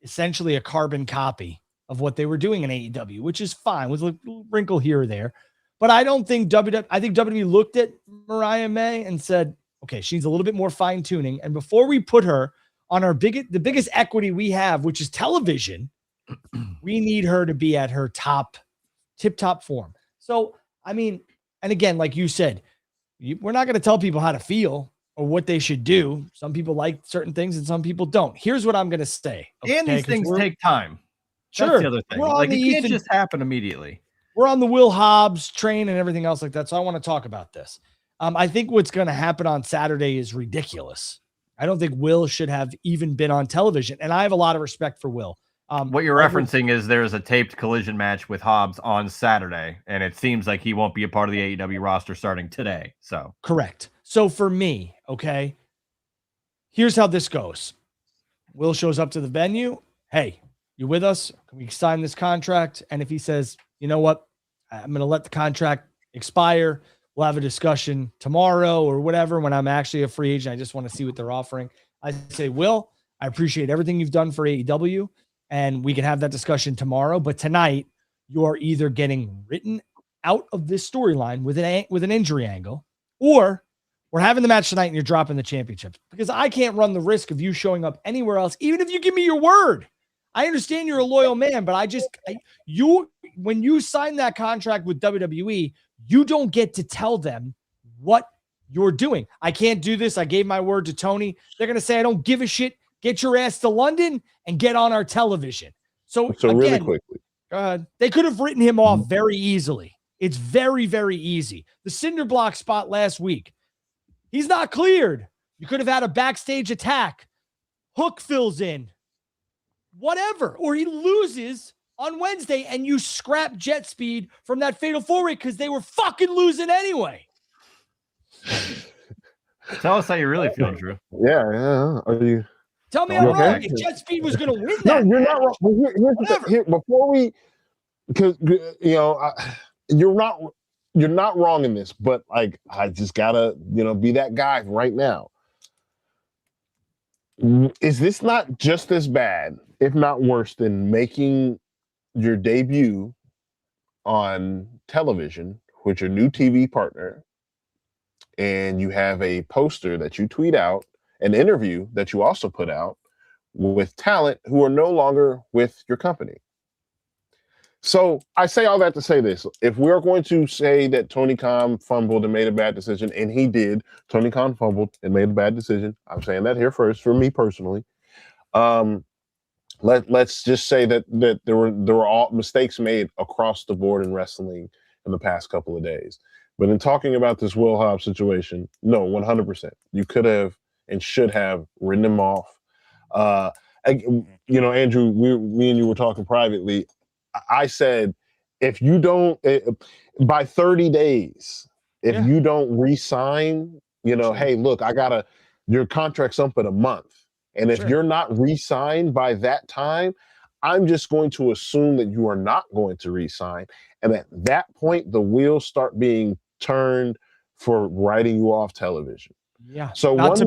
essentially a carbon copy of what they were doing in AEW, which is fine with a little wrinkle here or there. But I don't think WWE looked at Mariah May and said, okay, she needs a little bit more fine tuning, and before we put her on the biggest equity we have, which is television, we need her to be at her tip-top form. So, I mean, and again, like you said, we're not going to tell people how to feel or what they should do. Some people like certain things and some people don't. Here's what I'm going to say. Okay? And these things take time. Sure. That's the other thing. Like it can't just happen immediately. We're on the Will Hobbs train and everything else like that. So I want to talk about this. I think what's going to happen on Saturday is ridiculous. I don't think Will should have even been on television. And I have a lot of respect for Will. What you're referencing is there's a taped collision match with Hobbs on Saturday, and it seems like he won't be a part of the AEW roster starting today. So correct. So for me, okay, here's how this goes. Will shows up to the venue. Hey, you with us? Can we sign this contract? And if he says, you know what, I'm going to let the contract expire, we'll have a discussion tomorrow or whatever when I'm actually a free agent. I just want to see what they're offering. I say, Will, I appreciate everything you've done for AEW, and we can have that discussion tomorrow. But tonight, you are either getting written out of this storyline with an injury angle, or we're having the match tonight and you're dropping the championship. Because I can't run the risk of you showing up anywhere else, even if you give me your word. I understand you're a loyal man, but when you sign that contract with WWE, you don't get to tell them what you're doing. I can't do this. I gave my word to Tony. They're going to say, I don't give a shit. Get your ass to London and get on our television. So again, really quickly, they could have written him off very easily. It's very, very easy. The cinder block spot last week, he's not cleared. You could have had a backstage attack. Hook fills in. Whatever. Or he loses on Wednesday and you scrap Jet Speed from that fatal four-way because they were fucking losing anyway. Tell us how you really feel, Drew. Yeah. Are you? Tell me I'm wrong. If Jet Speed was going to win that, no, you're not wrong. Before we, because you're not wrong in this, but like I just gotta be that guy right now. Is this not just as bad, if not worse, than making your debut on television with your new TV partner, and you have a poster that you tweet out, an interview that you also put out with talent who are no longer with your company. So I say all that to say this. If we're going to say that Tony Khan fumbled and made a bad decision, and he did, Tony Khan fumbled and made a bad decision. I'm saying that here first for me personally. Let's just say that there were all mistakes made across the board in wrestling in the past couple of days. But in talking about this Will Hobbs situation, no, 100%. You could have and should have written him off. Andrew, me and you were talking privately. I said, if you don't, by 30 days, if you don't re-sign, hey, look, your contract's up in a month. And if you're not re-signed by that time, I'm just going to assume that you are not going to re-sign. And at that point, the wheels start being turned for writing you off television. Yeah. So not to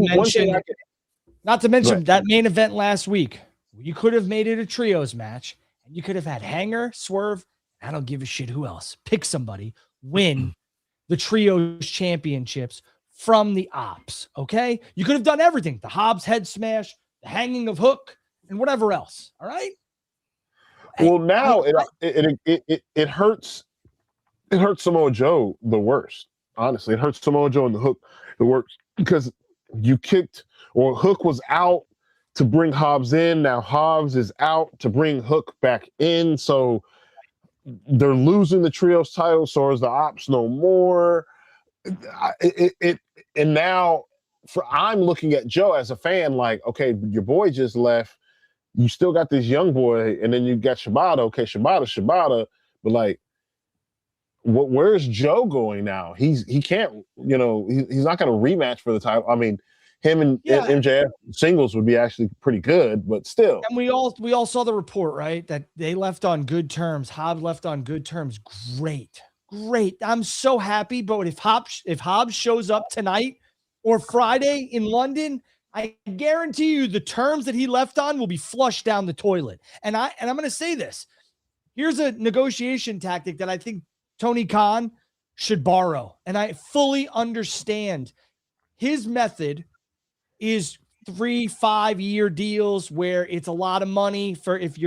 mention that main event last week, you could have made it a trios match. You could have had Hanger, Swerve, I don't give a shit who else. Pick somebody, win the trios championships from the Ops, okay? You could have done everything. The Hobbs head smash, the hanging of Hook, and whatever else, all right? Well, now it hurts. It hurts Samoa Joe the worst, honestly. It hurts Samoa Joe and the Hook the worst because Hook was out to bring Hobbs in. Now Hobbs is out to bring Hook back in. So they're losing the trios title. So is the Ops no more. And now I'm looking at Joe as a fan like, okay, your boy just left. You still got this young boy, and then you got Shibata. Okay, Shibata. But like, where's Joe going now? He can't, he's not going to rematch for the title. I mean, him and MJF singles would be actually pretty good, but still. And we all saw the report, right? That they left on good terms. Hobbs left on good terms. Great. I'm so happy. But if Hobbs shows up tonight or Friday in London, I guarantee you the terms that he left on will be flushed down the toilet. And I'm going to say this. Here's a negotiation tactic that I think Tony Khan should borrow. And I fully understand his method is 3-5 year deals where it's a lot of money for if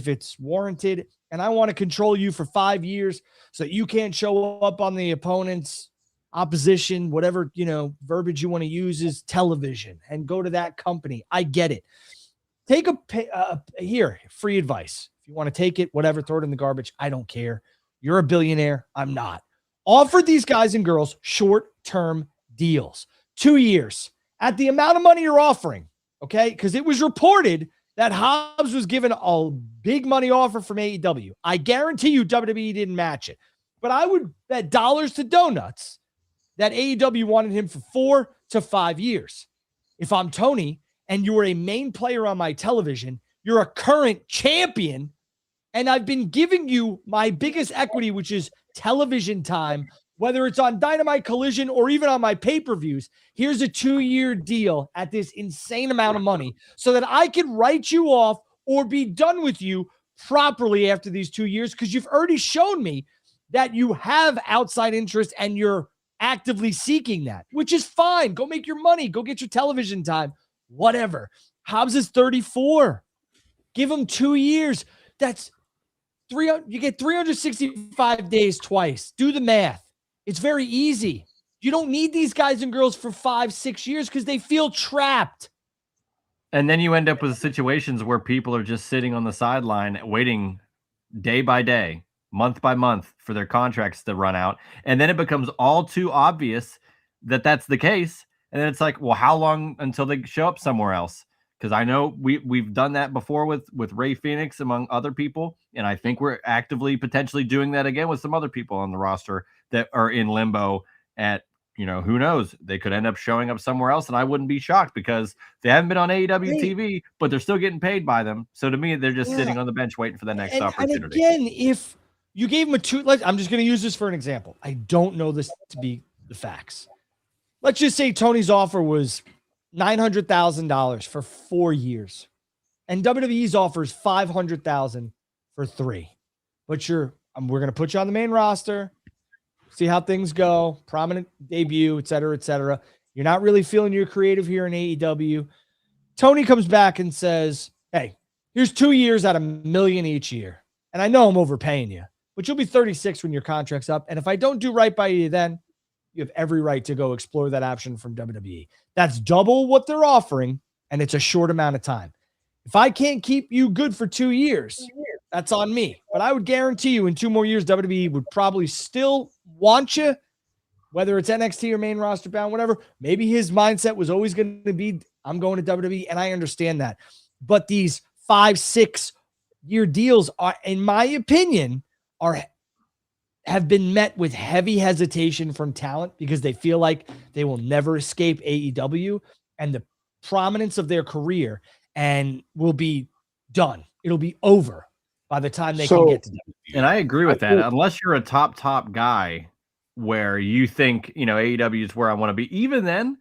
it's warranted, and I want to control you for 5 years so that you can't show up on the opponent's opposition, whatever, verbiage you want to use is television, and go to that company. I get it. Take here, free advice. If you want to take it, whatever, throw it in the garbage. I don't care. You're a billionaire. I'm not. Offer these guys and girls short-term deals, 2 years. At the amount of money you're offering, okay? Because it was reported that Hobbs was given a big money offer from AEW. I guarantee you WWE didn't match it. But I would bet dollars to donuts that AEW wanted him for 4 to 5 years. If I'm Tony and you are a main player on my television, you're a current champion, and I've been giving you my biggest equity, which is television time, whether it's on Dynamite, Collision, or even on my pay-per-views. Here's a 2-year deal at this insane amount of money so that I can write you off or be done with you properly after these 2 years, because you've already shown me that you have outside interest and you're actively seeking that, which is fine. Go make your money. Go get your television time, whatever. Hobbs is 34. Give him 2 years. That's 300. You get 365 days twice. Do the math. It's very easy. You don't need these guys and girls for 5-6 years because they feel trapped. And then you end up with situations where people are just sitting on the sideline waiting day by day, month by month for their contracts to run out. And then it becomes all too obvious that that's the case. And then it's like, well, how long until they show up somewhere else? Because I know we've done that before with Ray Phoenix, among other people. And I think we're actively potentially doing that again with some other people on the roster that are in limbo at, who knows? They could end up showing up somewhere else. And I wouldn't be shocked because they haven't been on AEW TV, but they're still getting paid by them. So to me, they're just sitting on the bench waiting for the next opportunity. And again, if you gave them I'm just going to use this for an example. I don't know this to be the facts. Let's just say Tony's offer was $900,000 for 4 years, and WWE's offers $500,000 for 3. but we're going to put you on the main roster, see how things go, prominent debut, et cetera, et cetera. You're not really feeling your creative here in AEW. Tony comes back and says, hey, here's 2 years at $1 million each year. And I know I'm overpaying you, but you'll be 36 when your contract's up. And if I don't do right by you, then you have every right to go explore that option from WWE. That's double what they're offering, and it's a short amount of time. If I can't keep you good for 2 years, that's on me. But I would guarantee you in 2 more years, WWE would probably still want you, whether it's NXT or main roster bound, whatever. Maybe his mindset was always going to be, I'm going to WWE, and I understand that. But these 5-6 year deals are, in my opinion, have been met with heavy hesitation from talent because they feel like they will never escape AEW and the prominence of their career and will be done. It'll be over by the time they can get to WWE. And I agree with that. Unless you're a top guy where you think, AEW is where I want to be, even then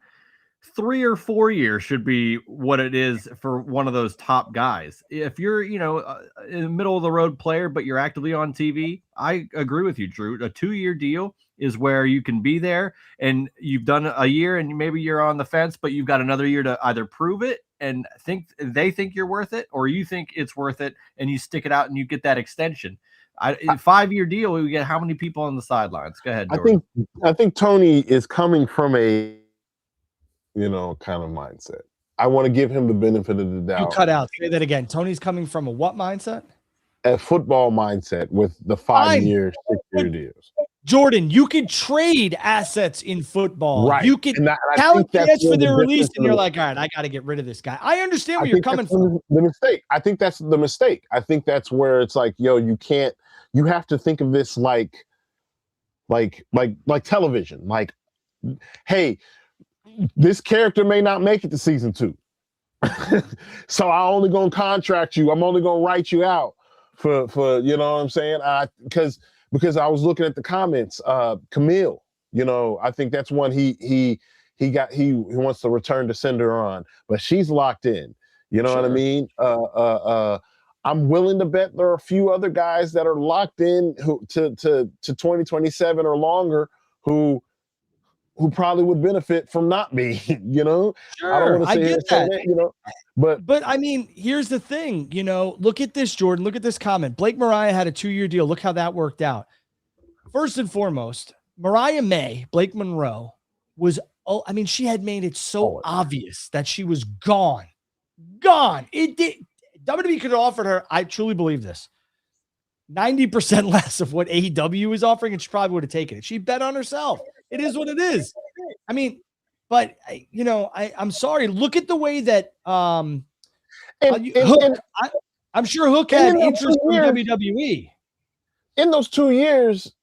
3 or 4 years should be what it is for one of those top guys. If you're, in the middle of the road player, but you're actively on TV, I agree with you, Drew. A 2-year deal is where you can be there and you've done a year and maybe you're on the fence, but you've got another year to either prove it and they think you're worth it, or you think it's worth it and you stick it out and you get that extension. A 5-year deal, we get how many people on the sidelines? Go ahead, Jordan. I think Tony is coming from a kind of mindset. I want to give him the benefit of the doubt. You cut out. Say that again. Tony's coming from a what mindset? A football mindset with the 5-year, 6-year deals. Jordan, you can trade assets in football. Right. You can talent chance for their release, and you're like, all right, I got to get rid of this guy. I understand where you're coming from. The mistake. I think that's the mistake. I think that's where it's like, you have to think of this like television. Like, hey, this character may not make it to season 2. So I'm only going to contract you. I'm only going to write you out for you know what I'm saying? Because I was looking at the comments, Camille, I think that's one he wants to return to sender on, but she's locked in. You know what I mean? I'm willing to bet there are a few other guys that are locked in to 2027 or longer who probably would benefit from not being, Sure, I don't want to say that, But I mean, here's the thing, look at this, Jordan. Look at this comment. Blake Mariah had a 2-year deal. Look how that worked out. First and foremost, Mariah May, Blake Monroe, she had made it so obvious that she was gone. It did. WWE could have offered her, I truly believe this, 90% less of what AEW is offering, and she probably would have taken it. She bet on herself. It is what it is. I mean, but I'm sorry. Look at the way that Hook. I'm sure Hook had interest in WWE. In those 2 years,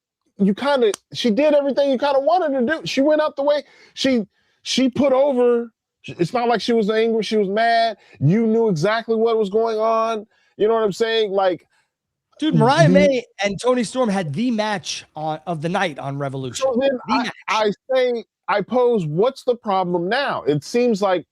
she did everything you kind of wanted to do. She went out the way. She put over. It's not like she was angry. She was mad. You knew exactly what was going on. You know what I'm saying? Like, dude, Mariah May and Toni Storm had the match of the night on Revolution. So then I pose, what's the problem now? It seems like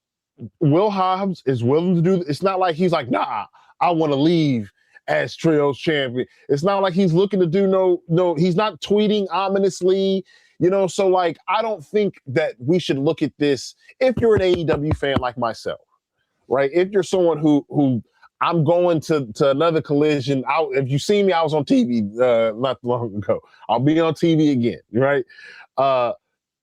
Will Hobbs is willing to do. It's not like he's like, nah, I want to leave as Trios champion. It's not like he's looking to do no. He's not tweeting ominously. So like, I don't think that we should look at this. If you're an AEW fan like myself, right? If you're someone who I'm going to another collision. If you see me, I was on TV not long ago. I'll be on TV again, right?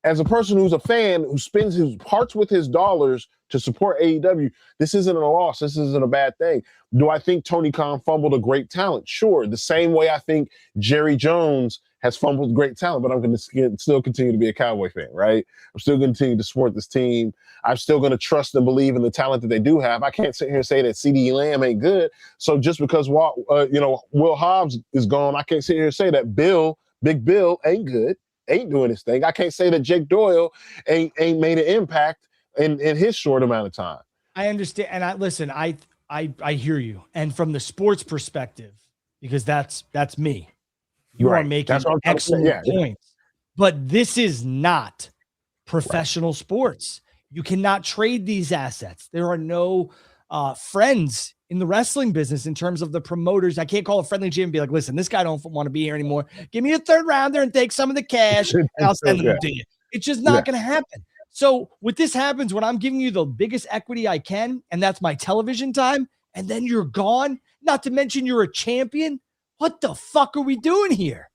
As a person who's a fan who spends his parts with his dollars to support AEW, this isn't a loss. This isn't a bad thing. Do I think Tony Khan fumbled a great talent? Sure. The same way I think Jerry Jones has fumbled great talent, but I'm going to still continue to be a Cowboy fan, right? I'm still going to continue to support this team. I'm still going to trust and believe in the talent that they do have. I can't sit here and say that CeeDee Lamb ain't good. So just because Will Hobbs is gone, I can't sit here and say that Big Bill ain't good, ain't doing his thing. I can't say that Jake Doyle ain't made an impact in his short amount of time. I understand, and I hear you. And from the sports perspective, because that's me. You are making excellent points. But this is not professional sports. You cannot trade these assets. There are no friends in the wrestling business in terms of the promoters. I can't call a friendly gym and be like, listen, this guy don't want to be here anymore. Give me a third rounder and take some of the cash and I'll send them to you. It's just not going to happen. So what this happens when I'm giving you the biggest equity I can, and that's my television time, and then you're gone, not to mention you're a champion. What the fuck are we doing here?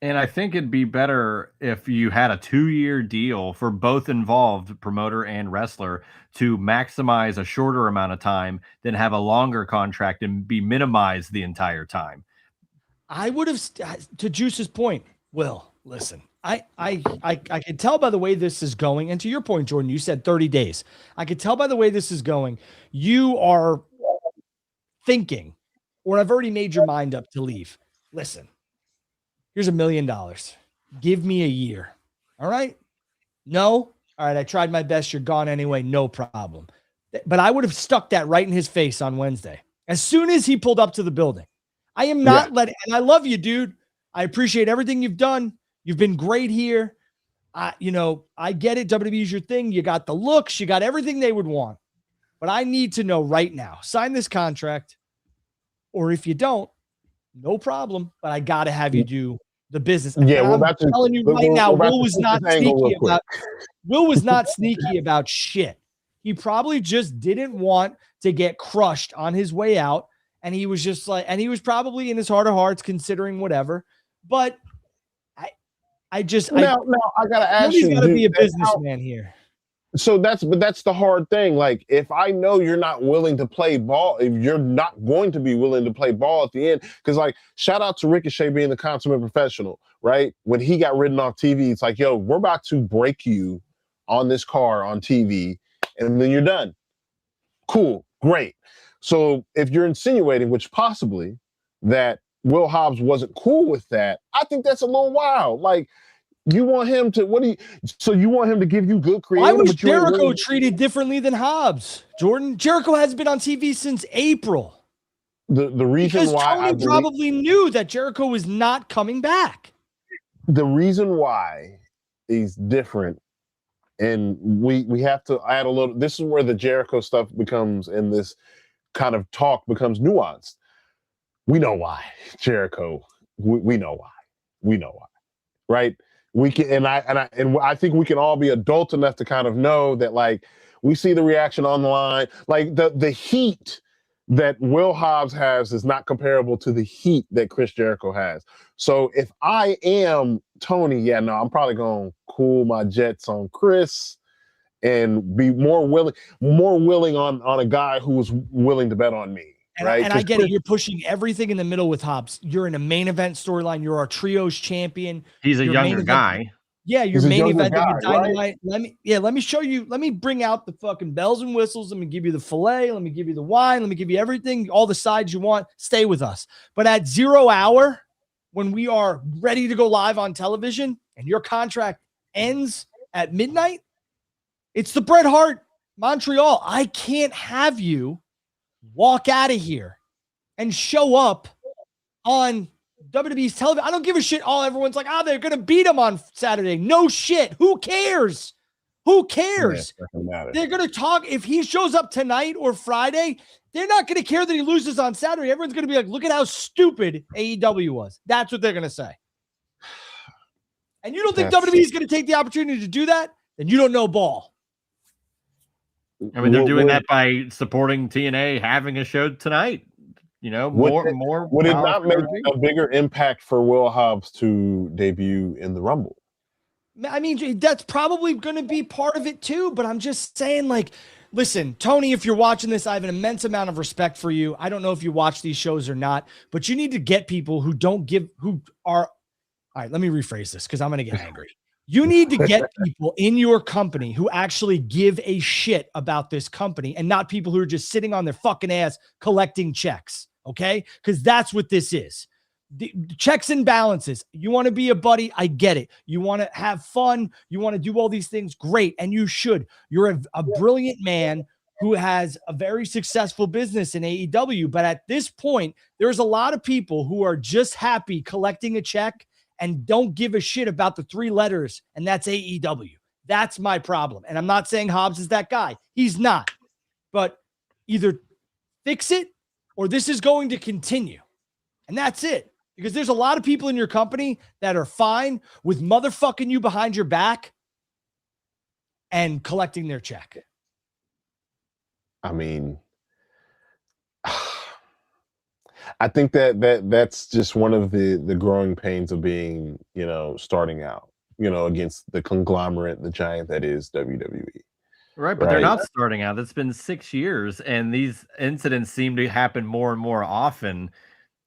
And I think it'd be better if you had a 2-year deal for both involved, promoter and wrestler, to maximize a shorter amount of time than have a longer contract and be minimized the entire time. I would have, to Juice's point, Will, listen, I can tell by the way this is going. And to your point, Jordan, you said 30 days. I could tell by the way this is going. You are thinking, or I've already made your mind up to leave. Listen. Here's $1 million. Give me a year. All right. No. All right. I tried my best. You're gone anyway. No problem. But I would have stuck that right in his face on Wednesday. As soon as he pulled up to the building, I am not letting, and I love you, dude. I appreciate everything you've done. You've been great here. I get it. WWE's your thing. You got the looks. You got everything they would want. But I need to know right now, sign this contract. Or if you don't, no problem, but I got to have you do the business. Yeah, well, I'm telling you right now, Will was not sneaky about shit. He probably just didn't want to get crushed on his way out, and he was just like, and he was probably in his heart of hearts considering whatever. But I gotta ask you, he's got to be a businessman here. So that's the hard thing. Like, if I know you're not willing to play ball, if you're not going to be willing to play ball at the end, because like, shout out to Ricochet being the consummate professional, right? When he got ridden off TV, it's like, yo, we're about to break you on this car on TV, and then you're done. Cool, great. So if you're insinuating, which possibly, that Will Hobbs wasn't cool with that, I think that's a little wild. Like, you want him to, so you want him to give you good creative? Why was Jericho treated differently than Hobbs, Jordan? Jericho hasn't been on TV since April. The reason because why Tony probably knew that Jericho was not coming back. The reason why is different, and we have to add a little. This is where the Jericho stuff becomes, and this kind of talk becomes nuanced. We know why Jericho. We know why. We know why, right? We can, and I think we can all be adult enough to kind of know that, like, we see the reaction on the line, like the heat that Will Hobbs has is not comparable to the heat that Chris Jericho has. So if I am Tony, I'm probably going to cool my jets on Chris and be more willing on a guy who's willing to bet on me. Right. And I get it. You're pushing everything in the middle with Hobbs. You're in a main event storyline. You're our trios champion. He's a younger guy. Yeah, you're main event Dynamite. Right? Let me show you. Let me bring out the fucking bells and whistles. Let me give you the filet. Let me give you the wine. Let me give you everything, all the sides you want. Stay with us. But at 0 hour, when we are ready to go live on television and your contract ends at midnight, it's the Bret Hart Montreal. I can't have you walk out of here and show up on WWE's television. I don't give a shit. Everyone's like, they're going to beat him on Saturday. No shit. Who cares? Who cares? They're going to talk. If he shows up tonight or Friday, they're not going to care that he loses on Saturday. Everyone's going to be like, look at how stupid AEW was. That's what they're going to say. And you don't think WWE is going to take the opportunity to do that? Then you don't know ball. I mean, they're doing that by supporting TNA having a show tonight. You know, more. Would it not make a bigger impact for Will Hobbs to debut in the Rumble? I mean, that's probably going to be part of it too. But I'm just saying, like, listen, Tony, if you're watching this, I have an immense amount of respect for you. I don't know if you watch these shows or not, but you need to get people who are. All right, let me rephrase this because I'm going to get angry. You need to get people in your company who actually give a shit about this company and not people who are just sitting on their fucking ass collecting checks. Okay. Because that's what this is. The checks and balances. You want to be a buddy. I get it. You want to have fun. You want to do all these things. Great. And you should. You're a brilliant man who has a very successful business in AEW. But at this point, there's a lot of people who are just happy collecting a check and don't give a shit about the 3 letters, and that's AEW. That's my problem. And I'm not saying Hobbs is that guy. He's not. But either fix it or this is going to continue. And that's it. Because there's a lot of people in your company that are fine with motherfucking you behind your back and collecting their check. I mean, I think that's just one of the growing pains of being, starting out, against the conglomerate, the giant that is WWE. Right, but they're not starting out. It's been 6 years, and these incidents seem to happen more and more often.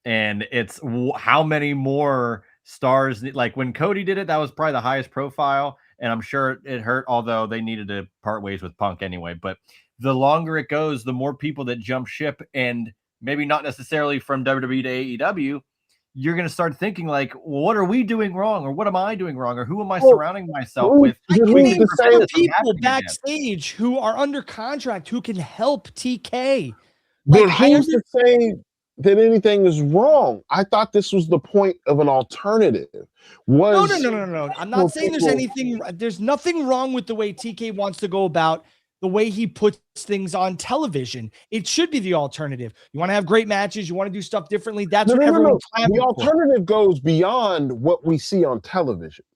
And it's how many more stars, like when Cody did it, that was probably the highest profile. And I'm sure it hurt, although they needed to part ways with Punk anyway. But the longer it goes, the more people that jump ship, and maybe not necessarily from WWE to AEW, you're going to start thinking like, well, what are we doing wrong? Or what am I doing wrong? Or who am I surrounding myself with? I can name the people backstage who are under contract who can help TK. But who's to say that anything is wrong? I thought this was the point of an alternative. No. I'm not saying there's anything. There's nothing wrong with the way TK wants to go about the way he puts things on television. It should be the alternative. You want to have great matches. You want to do stuff differently. That's what everyone's clamoring for. The alternative goes beyond what we see on television.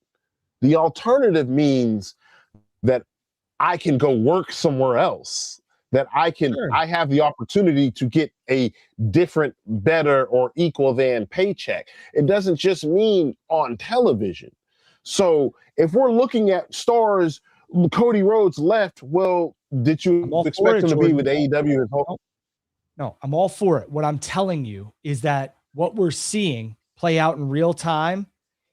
The alternative means that I can go work somewhere else, that I have the opportunity to get a different, better, or equal than paycheck. It doesn't just mean on television. So if we're looking at stars, Cody Rhodes left, well, did you expect him to be with AEW? No, I'm all for it. What I'm telling you is that what we're seeing play out in real time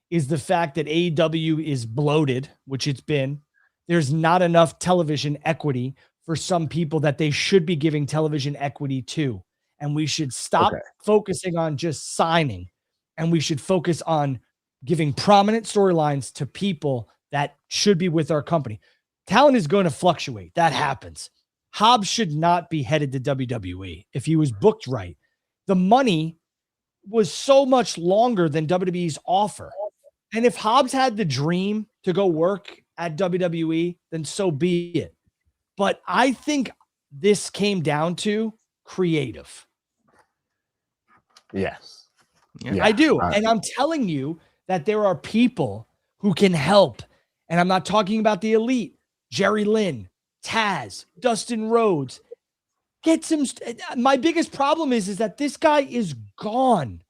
is the fact that AEW is bloated, which it's been. There's not enough television equity for some people that they should be giving television equity to. And we should stop focusing on just signing, and we should focus on giving prominent storylines to people that should be with our company. Talent is going to fluctuate. That happens. Hobbs should not be headed to WWE if he was booked right. The money was so much longer than WWE's offer. And if Hobbs had the dream to go work at WWE, then so be it. But I think this came down to creative. Yes. Yeah, I do. And I'm telling you that there are people who can help. And I'm not talking about the elite. Jerry Lynn, Taz, Dustin Rhodes. Get some. My biggest problem is that this guy is gone.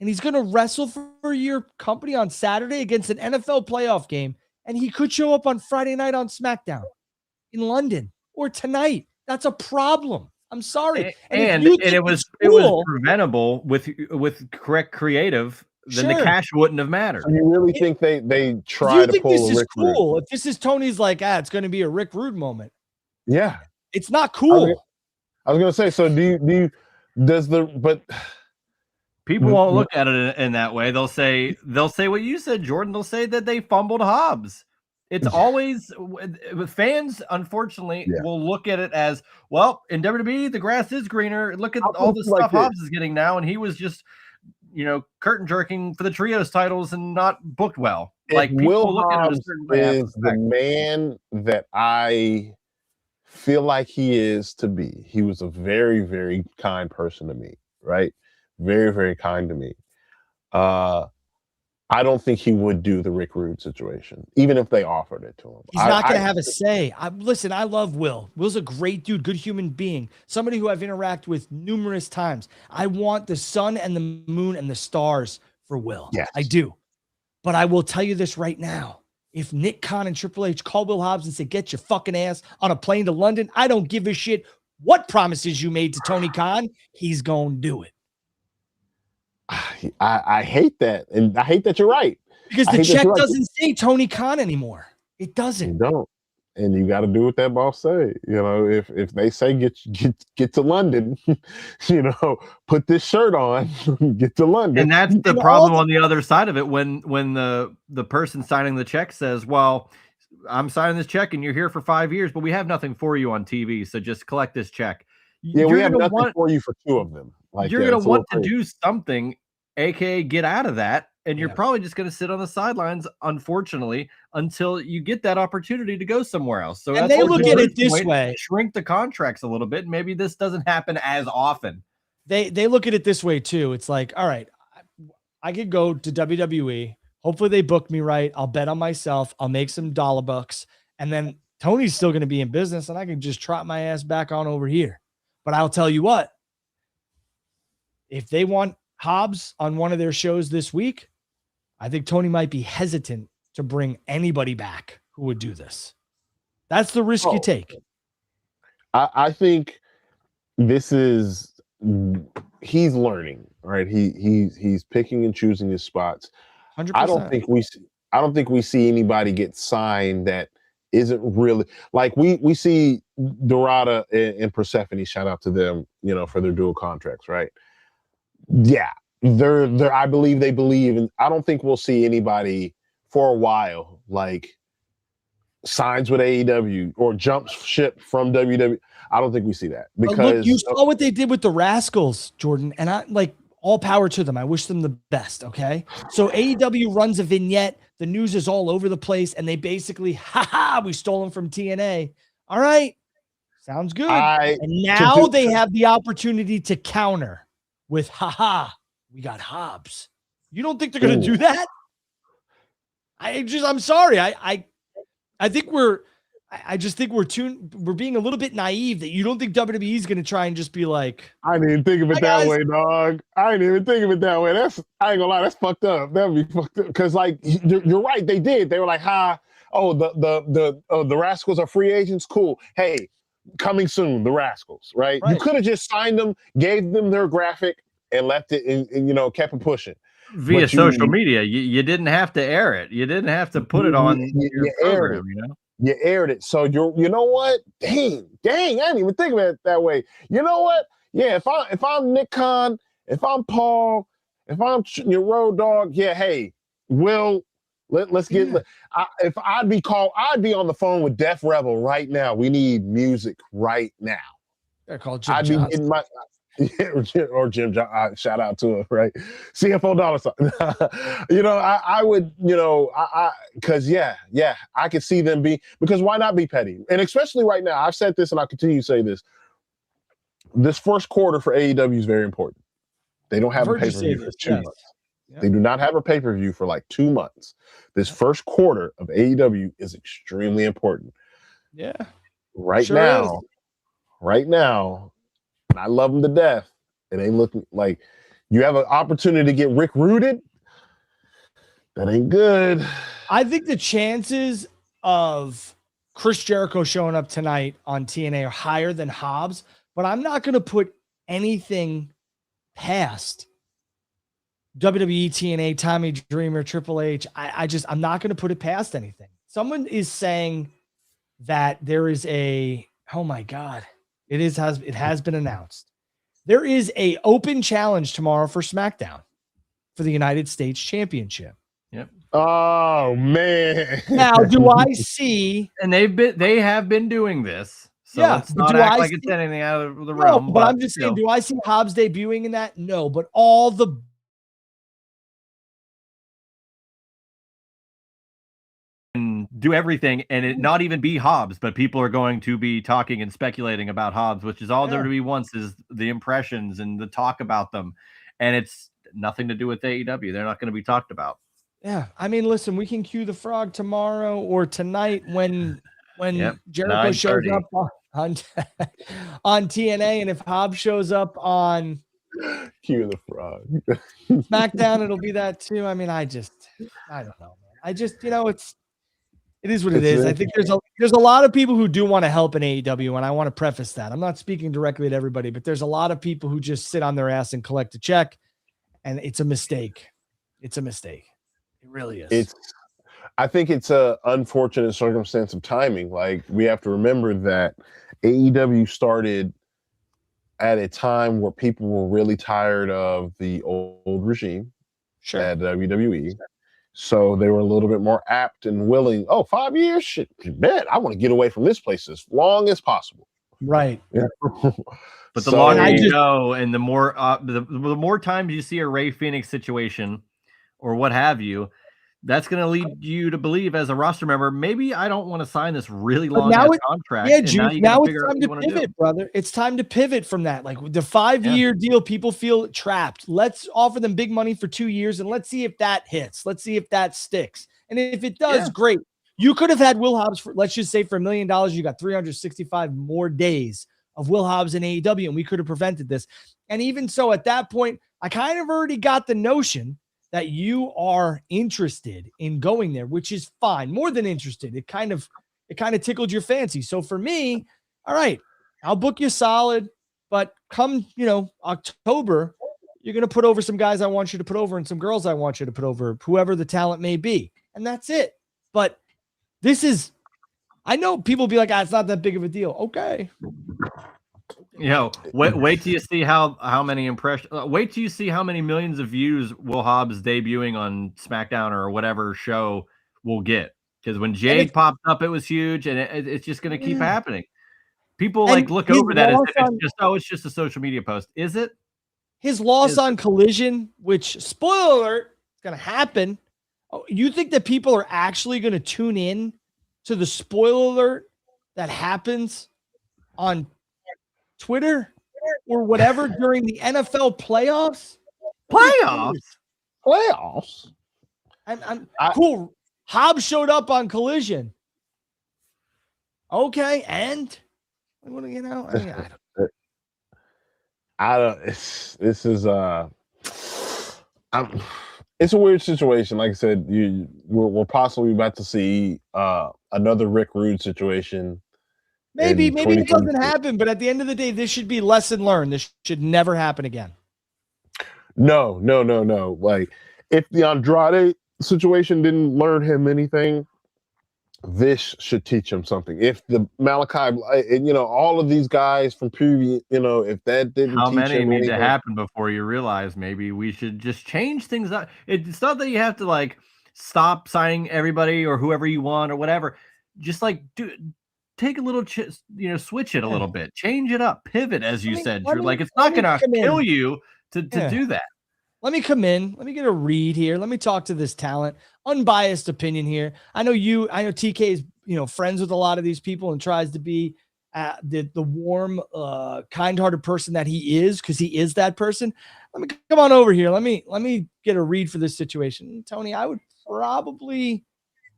And he's going to wrestle for your company on Saturday against an NFL playoff game. And he could show up on Friday night on SmackDown in London or tonight. That's a problem. I'm sorry. And it was preventable with correct creative. Then the cash wouldn't have mattered. You really think they try to pull this a is Rick cool? Rude? If this is Tony's like, it's going to be a Rick Rude moment. Yeah, it's not cool. I was going to say. So but people won't look at it in that way. They'll say what you said, Jordan. They'll say that they fumbled Hobbs. It's always fans, unfortunately, will look at it as, well, in WWE, the grass is greener. Look at all the stuff Hobbs is getting now, and he was just, curtain jerking for the trios titles and not booked well. Like, people look at it a certain way. Is the man that I feel like he is to be. He was a very, very kind person to me, right? Very, very kind to me. I don't think he would do the Rick Rude situation, even if they offered it to him. He's not going to have a say. Listen, I love Will. Will's a great dude, good human being, somebody who I've interacted with numerous times. I want the sun and the moon and the stars for Will. Yes. I do. But I will tell you this right now. If Nick Khan and Triple H call Will Hobbs and say, get your fucking ass on a plane to London, I don't give a shit what promises you made to Tony Khan. He's going to do it. I hate that. And I hate that you're right. Because the check doesn't say Tony Khan anymore. It doesn't. You don't. And you got to do what that boss say. If they say get to London, put this shirt on, get to London. And that's the problem on the other side of it. When the person signing the check says, well, I'm signing this check and you're here for 5 years, but we have nothing for you on TV. So just collect this check. Yeah, we have nothing for you for 2 of them. You're going to want to do something, aka get out of that, and you're probably just going to sit on the sidelines, unfortunately, until you get that opportunity to go somewhere else. So they look at it this way: shrink the contracts a little bit. Maybe this doesn't happen as often. they look at it this way too. It's like, all right, I could go to WWE. Hopefully they book me right. I'll bet on myself. I'll make some dollar bucks. And then Tony's still going to be in business and I can just trot my ass back on over here. But I'll tell you what, if they want Hobbs on one of their shows this week, I think Tony might be hesitant to bring anybody back who would do this. That's the risk you take. I think this is, he's learning, right? He's picking and choosing his spots. 100%. I don't think we see anybody get signed that isn't really like we see Dorada and Persephone, shout out to them, for their dual contracts, right? Yeah, they're I believe they believe, and I don't think we'll see anybody for a while like signs with AEW or jumps ship from WWE. I don't think we see that because look, you saw what they did with the Rascals, Jordan, and I like all power to them. I wish them the best. Okay, so AEW runs a vignette. The news is all over the place, and they basically, we stole them from TNA. All right, sounds good. And now they have the opportunity to counter with, we got Hobbs. You don't think they're going to do that? I'm sorry. I think I just think we're being a little bit naive that you don't think WWE is going to try and just be like, I didn't even think of it that way, dog. I didn't even think of it that way. I ain't gonna lie, that's fucked up. That would be fucked up. Cause like you're right, they did. They were like, the Rascals are free agents. Cool. Hey, coming soon, the Rascals, right? You could have just signed them, gave them their graphic, and left it and kept it pushing. Via social media. You didn't have to air it. You didn't have to put it on your program, You aired it. So you know what? Dang, I didn't even think of it that way. You know what? Yeah, if I'm Nick Khan, if I'm Paul, if I'm your Road Dog, yeah, hey, let's get if I'd be on the phone with Def Rebel right now. We need music right now. They're called Jim Johnson. Or Jim John, shout out to him, right? CFO dollar sign. I would, because I could see them because why not be petty? And especially right now, I've said this and I'll continue to say this. This first quarter for AEW is very important. They don't have a pay-per-view for 2 months. Yeah. They do not have a pay-per-view for like 2 months. This first quarter of AEW is extremely important. Yeah. Right now, and I love them to death. It ain't looking like you have an opportunity to get Rick rooted. That ain't good. I think the chances of Chris Jericho showing up tonight on TNA are higher than Hobbs, but I'm not going to put anything past WWE, TNA, Tommy Dreamer, Triple H. I'm not going to put it past anything. Someone is saying that there is oh my God. It has been announced. There is a open challenge tomorrow for SmackDown for the United States Championship. Yep. Oh man. Now, do I see? And they have been doing this. So let's not act like it's anything out of the realm. But I'm just saying, do I see Hobbs debuting in that? No, but all the do everything and it not even be Hobbs, but people are going to be talking and speculating about Hobbs, which is all WWE wants is the impressions and the talk about them. And it's nothing to do with AEW. They're not going to be talked about. Yeah. I mean, listen, we can cue the frog tomorrow or tonight when Jericho shows up on TNA. And if Hobbs shows up on cue the frog SmackDown, it'll be that too. I mean, I don't know, man. It is what it is. I think there's a lot of people who do want to help in AEW, and I want to preface that. I'm not speaking directly to everybody, but there's a lot of people who just sit on their ass and collect a check, and it's a mistake. It's a mistake. It really is. I think it's a unfortunate circumstance of timing. Like, we have to remember that AEW started at a time where people were really tired of the old regime at WWE. So they were a little bit more apt and willing. 5 years? Shit, bet. I want to get away from this place as long as possible. Right. Yeah. But the longer you go and the more the more times you see a Ray Phoenix situation or what have you, that's going to lead you to believe as a roster member, maybe I don't want to sign this really long contract. Yeah, Juice, now it's time to pivot, brother. It's time to pivot from that. Like the 5-year deal, people feel trapped. Let's offer them big money for 2 years and let's see if that hits. Let's see if that sticks. And if it does, great. You could have had Will Hobbs for, let's just say, for $1 million, you got 365 more days of Will Hobbs in AEW, and we could have prevented this. And even so, at that point, I kind of already got the notion that you are interested in going there, which is fine. More than interested. It kind of tickled your fancy. So for me, all right, I'll book you solid, but come, October, you're going to put over some guys I want you to put over and some girls I want you to put over, whoever the talent may be. And that's it. But I know people be like, it's not that big of a deal. Okay. Wait till you see how many impressions. Wait till you see how many millions of views Will Hobbs debuting on SmackDown or whatever show will get. Because when Jade popped up, it was huge, and it's just going to keep happening. People look over that as if it's just a social media post. Is it? His loss on Collision, which, spoiler alert, is going to happen. You think that people are actually going to tune in to the spoiler alert that happens on Twitter or whatever during the NFL playoffs? Playoffs. I'm cool. Hobbs showed up on Collision. Okay, and I don't. It's a weird situation. Like I said, we're possibly about to see another Rick Rude situation. Maybe it doesn't happen, but at the end of the day, this should be lesson learned. This should never happen again. No. Like, if the Andrade situation didn't learn him anything, this should teach him something. If the Malachi, all of these guys from previous, if that didn't how teach many him need anything, to happen before you realize maybe we should just change things up. It's not that you have to stop signing everybody or whoever you want or whatever. Just take a little, switch it a little bit, change it up, pivot, as you said, Drew. It's not going to kill you to do that. Let me come in. Let me get a read here. Let me talk to this talent. Unbiased opinion here. I know TK is, friends with a lot of these people and tries to be the warm, kind-hearted person that he is, because he is that person. Let me come on over here. Let me get a read for this situation. Tony, I would probably,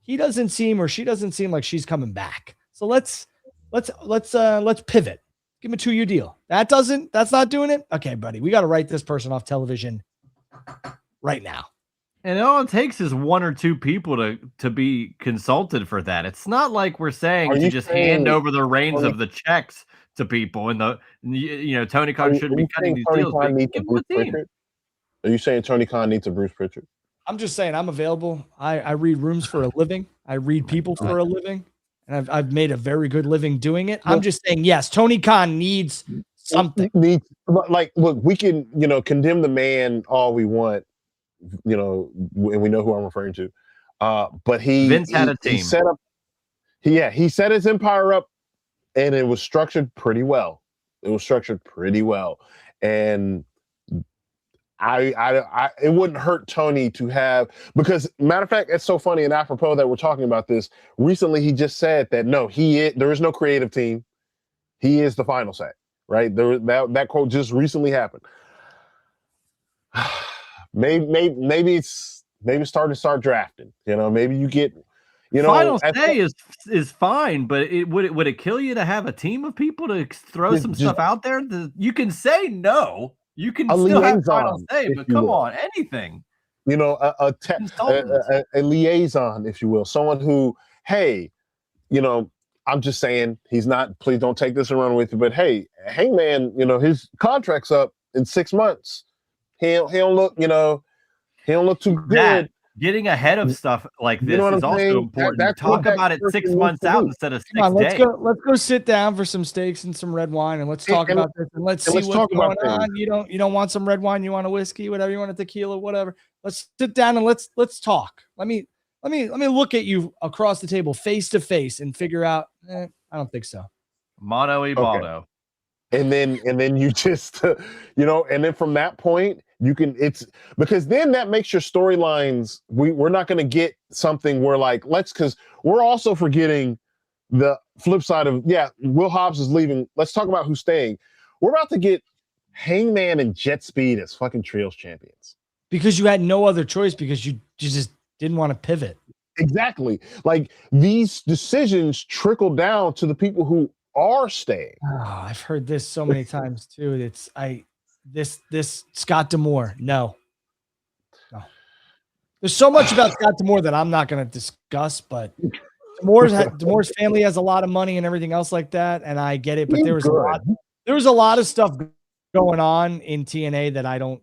she doesn't seem like she's coming back. So let's pivot. Give him a 2-year deal. That's not doing it. Okay, buddy, we got to write this person off television right now. And all it takes is 1 or 2 people to be consulted for that. It's not like we're saying to just hand over the reins of the checks to people. And Tony Khan shouldn't be cutting these deals. Are you saying Tony Khan needs a Bruce Pritchard? I'm just saying I'm available. I read rooms for a living. I read people for a living. And I've made a very good living doing it. I'm just saying, yes, Tony Khan needs something. Look, we can, condemn the man all we want, and we know who I'm referring to. But Vince had a team. He set his empire up, and it was structured pretty well. And it wouldn't hurt Tony to have, because matter of fact, it's so funny and apropos that we're talking about this. Recently, he just said that there is no creative team. He is the final say, right? That quote just recently happened. Maybe it's start drafting. Maybe you get, final say is fine, but would it kill you to have a team of people to throw some stuff out there? You can say no. You can still have final say, but come on, anything. A liaison, if you will. Someone who, hey, I'm just saying, he's not, please don't take this and run with you, but hey, Hangman, his contract's up in 6 months. He don't look too good. Getting ahead of stuff like this is also important. Talk about it 6 months out instead of 6 days. Let's go sit down for some steaks and some red wine, and let's talk about this, and let's see what's going on. You don't want some red wine, you want a whiskey, whatever you want, a tequila, whatever. Let's sit down and let's talk. Let me look at you across the table, face to face, and figure out. I don't think so. Mono e baldo. And then you just, and then from that point, it's because then that makes your storylines, we're not going to get something where like, because we're also forgetting the flip side of, Will Hobbs is leaving. Let's talk about who's staying. We're about to get Hangman and Jet Speed as fucking trios champions. Because you had no other choice, because you just didn't want to pivot. Exactly. Like, these decisions trickle down to the people who are staying. Oh, I've heard this so many times too. This Scott D'Amore. No. There's so much about Scott D'Amore that I'm not going to discuss, but D'Amore's family has a lot of money and everything else like that, and I get it. But there was a lot of stuff going on in TNA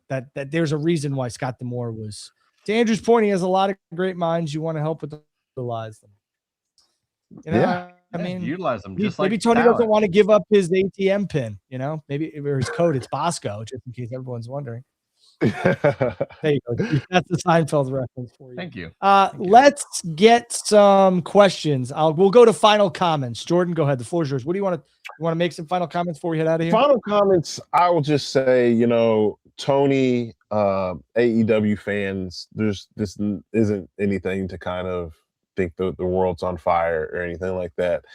that there's a reason why Scott D'Amore was. To Andrew's point, he has a lot of great minds. You want to help with utilize them. You know, I mean, utilize them. Maybe Tony doesn't want to give up his ATM pin. You know, maybe or his code. It's Bosco, just in case everyone's wondering. There you go. That's the Seinfeld reference for you. Thank you. Let's get some questions. We'll go to final comments. Jordan, go ahead. The floor is yours. What do you want to make some final comments before we head out of here? Final comments. I will just say, Tony, AEW fans, this isn't anything to kind of think the world's on fire or anything like that.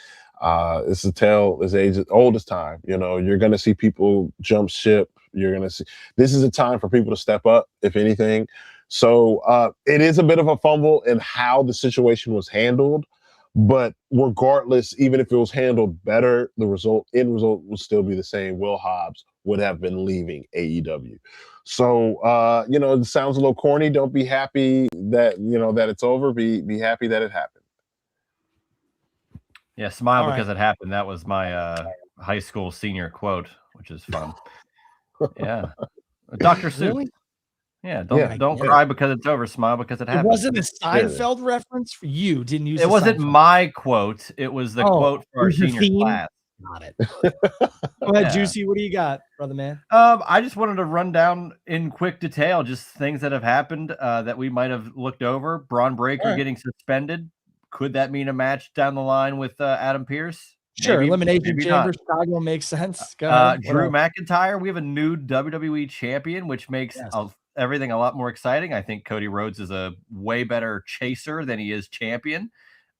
It's a tale as old as time. You're going to see people jump ship. You're going to see this is a time for people to step up, if anything. So it is a bit of a fumble in how the situation was handled. But regardless, even if it was handled better, the end result would still be the same. Will Hobbs would have been leaving AEW. So, it sounds a little corny. Don't be happy that, that it's over. Be happy that it happened. Yeah, smile because it happened. That was my high school senior quote, which is fun. Yeah. Dr. Seuss. Really? Yeah, don't cry because it's over. Smile because it happened. It wasn't a Seinfeld reference for you. Didn't use it. Wasn't my quote. It was the quote for our senior class. Got it. Go ahead, Juicy. What do you got, brother man? I just wanted to run down in quick detail just things that have happened that we might have looked over. Braun Breaker getting suspended. Could that mean a match down the line with Adam Pearce? Sure, Elimination Chamber, Chicago makes sense. Drew McIntyre, we have a new WWE champion, which makes everything a lot more exciting. I think Cody Rhodes is a way better chaser than he is champion.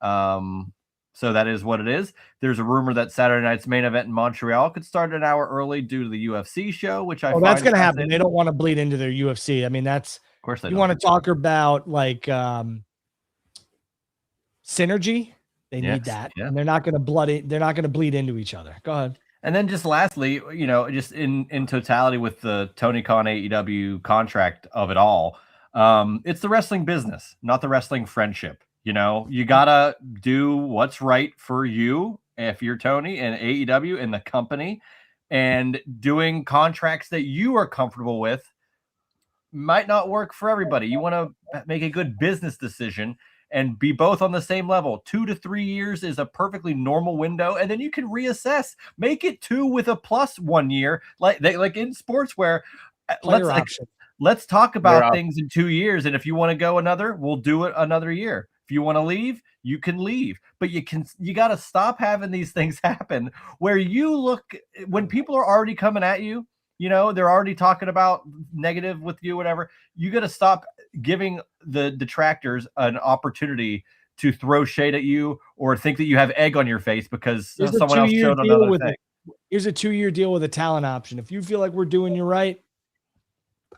So that is what it is. There's a rumor that Saturday night's main event in Montreal could start an hour early due to the UFC show, which I find that's going to happen. They don't want to bleed into their UFC. I mean, that's of course they you want to talk about like synergy. They need that, and they're not going to they're not going to bleed into each other. Go ahead. And then just lastly, just in totality with the Tony Khan AEW contract of it all, it's the wrestling business, not the wrestling friendship. You gotta do what's right for you if you're Tony and AEW and the company, and doing contracts that you are comfortable with might not work for everybody. You want to make a good business decision and be both on the same level. 2 to 3 years is a perfectly normal window, and then you can reassess. Make it 2 with a plus 1 year, like in sports where let's talk about things in 2 years, and if you want to go another, we'll do it another year. If you want to leave, you can leave, but you got to stop having these things happen where you look when people are already coming at you. They're already talking about negative with you, whatever. You got to stop giving the detractors an opportunity to throw shade at you or think that you have egg on your face because someone else showed another thing. Here's a 2-year deal with a talent option. If you feel like we're doing you right.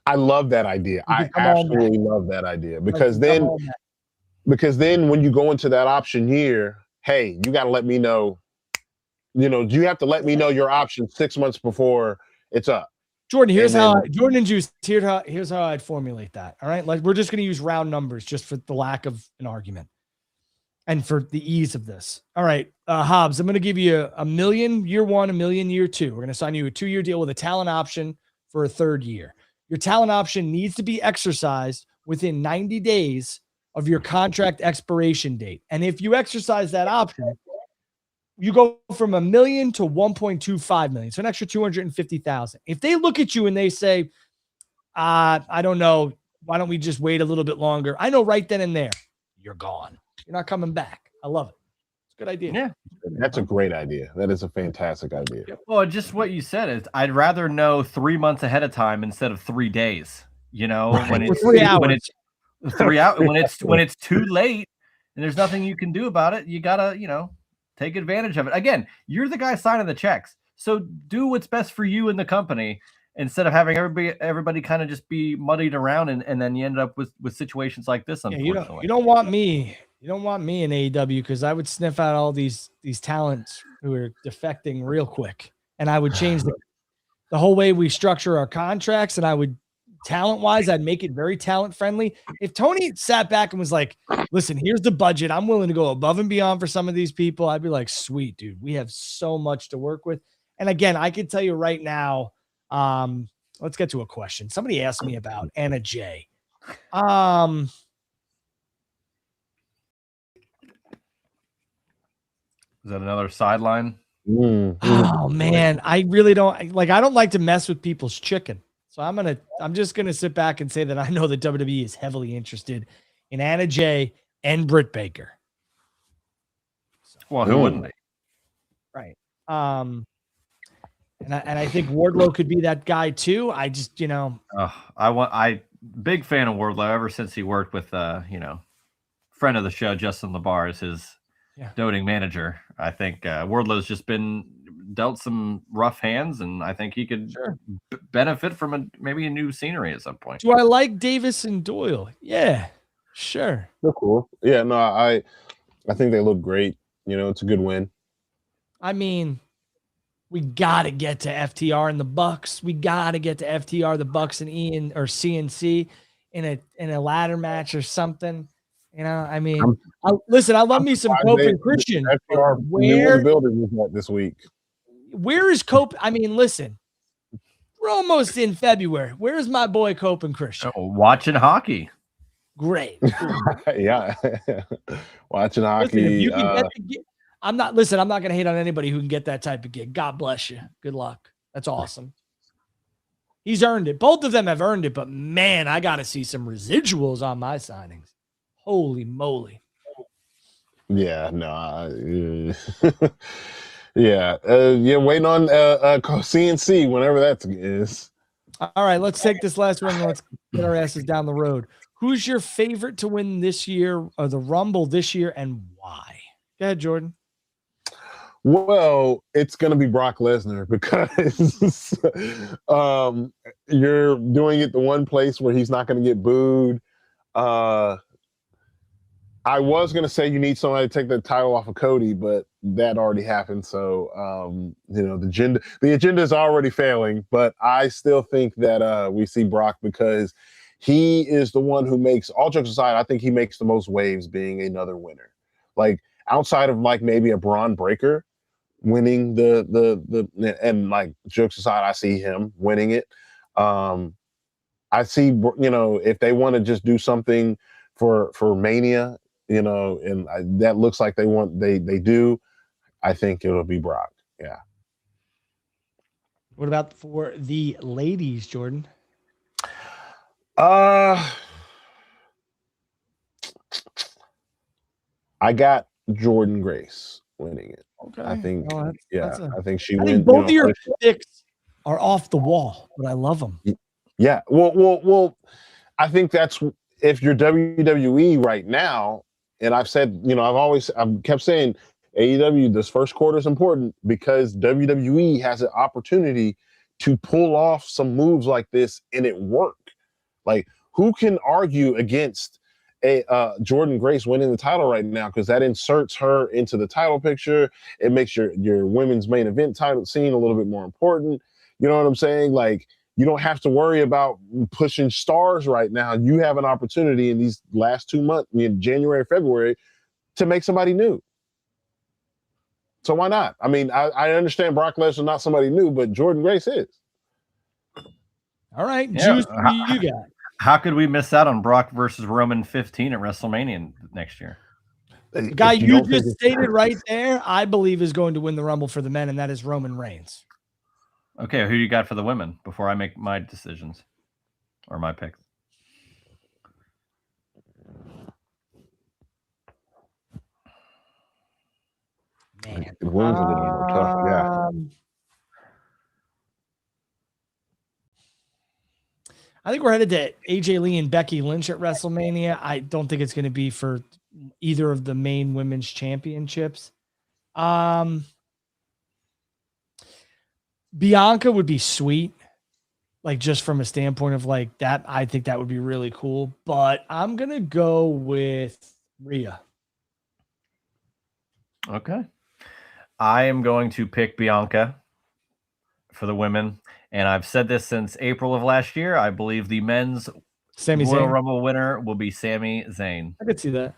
I love that idea. I absolutely love that idea because then when you go into that option year, hey, you got to let me know, you have to let me know your option 6 months before it's up. Jordan, Jordan and Juice, here's how I'd formulate that. All right. Like we're just going to use round numbers just for the lack of an argument and for the ease of this. All right. Hobbs, I'm going to give you $1 million year 1, $1 million year 2. We're going to sign you a 2-year deal with a talent option for a 3rd year. Your talent option needs to be exercised within 90 days of your contract expiration date. And if you exercise that option, you go from $1 million to $1.25 million. So an extra $250,000. If they look at you and they say, I don't know, why don't we just wait a little bit longer? I know right then and there, you're gone. You're not coming back. I love it. It's a good idea. Yeah. That's a great idea. That is a fantastic idea. Well, just what you said is I'd rather know 3 months ahead of time instead of 3 days. You know, Right. when it's 3 hours. when it's 3 hours when it's too late and there's nothing you can do about it, you gotta, take advantage of it. Again, you're the guy signing the checks, so do what's best for you and the company instead of having everybody kind of just be muddied around and then you end up with situations like this. Yeah, Unfortunately, you don't want me. You don't want me in AEW because I would sniff out all these talents who are defecting real quick, and I would change the whole way we structure our contracts, and I would talent-wise, I'd make it very talent-friendly. If Tony sat back and was like, listen, here's the budget. I'm willing to go above and beyond for some of these people. I'd be like, sweet, dude. We have so much to work with. And again, I can tell you right now, let's get to a question. Somebody asked me about Anna Jay. is that another sideline? Oh man, I really don't like. I don't like to mess with people's chicken, so I'm just gonna sit back and say that I know that WWE is heavily interested in Anna Jay and Britt Baker. Well, who wouldn't be? Right. And I think Wardlow could be that guy too. I just I big fan of Wardlow ever since he worked with friend of the show Justin LaBar as his doting manager. I think Wardlow's just been dealt some rough hands, and I think he could benefit from maybe a new scenery at some point. Do I like Davis and Doyle? Yeah, sure. They're cool. Yeah, no, I think they look great. It's a good win. I mean, we gotta get to FTR and the Bucks. We gotta get to FTR, the Bucks, and Ian or CNC in a ladder match or something. I mean, listen, I love me some Cope and Christian. Where the building is at this week? Where is Cope? I mean, listen, we're almost in February. Where's my boy Cope and Christian? Oh, watching hockey. Great. Yeah, watching hockey. Listen, if you can get the gig, I'm not going to hate on anybody who can get that type of gig. God bless you. Good luck. That's awesome. He's earned it. Both of them have earned it, but man, I got to see some residuals on my signings. Holy moly. Yeah, no. Yeah. Waiting on CNC whenever that is. All right, let's take this last one and let's get our asses down the road. Who's your favorite to win this year or the Rumble this year and why? Go ahead, Jordan. Well, it's going to be Brock Lesnar because you're doing it the one place where he's not going to get booed. I was going to say you need somebody to take the title off of Cody, but that already happened. So, the agenda is already failing, but I still think that we see Brock because he is the one who makes, all jokes aside, I think he makes the most waves being another winner. Like outside of like maybe a Braun Breaker winning and like jokes aside, I see him winning it. I see, if they want to just do something for Mania, and that looks like they do, I think it'll be Brock. Yeah. What about for the ladies, Jordan? I got Jordan Grace winning it. Okay. I think, I think she wins. Both of your picks are off the wall, but I love them. Yeah. Well, I think that's if you're WWE right now, and I've said, I've kept saying AEW, this first quarter is important because WWE has an opportunity to pull off some moves like this and it work. Like, who can argue against Jordan Grace winning the title right now? Because that inserts her into the title picture. It makes your women's main event title scene a little bit more important. You know what I'm saying? Like, you don't have to worry about pushing stars right now. You have an opportunity in these last 2 months, in January, February, to make somebody new. So why not? I mean, I understand Brock Lesnar not somebody new, but Jordan Grace is. All right, Juice, who you got? How could we miss out on Brock versus Roman 15 at WrestleMania next year? The guy you just stated right there, I believe, is going to win the Rumble for the men, and that is Roman Reigns. Okay, who you got for the women before I make my decisions or my picks? Man, the women's are getting more tough. Yeah. I think we're headed to AJ Lee and Becky Lynch at WrestleMania. I don't think it's going to be for either of the main women's championships. Bianca would be sweet, like just from a standpoint of like that. I think that would be really cool, but I'm going to go with Rhea. Okay. I am going to pick Bianca for the women. And I've said this since April of last year. I believe the men's Royal Rumble winner will be Sami Zayn. I could see that.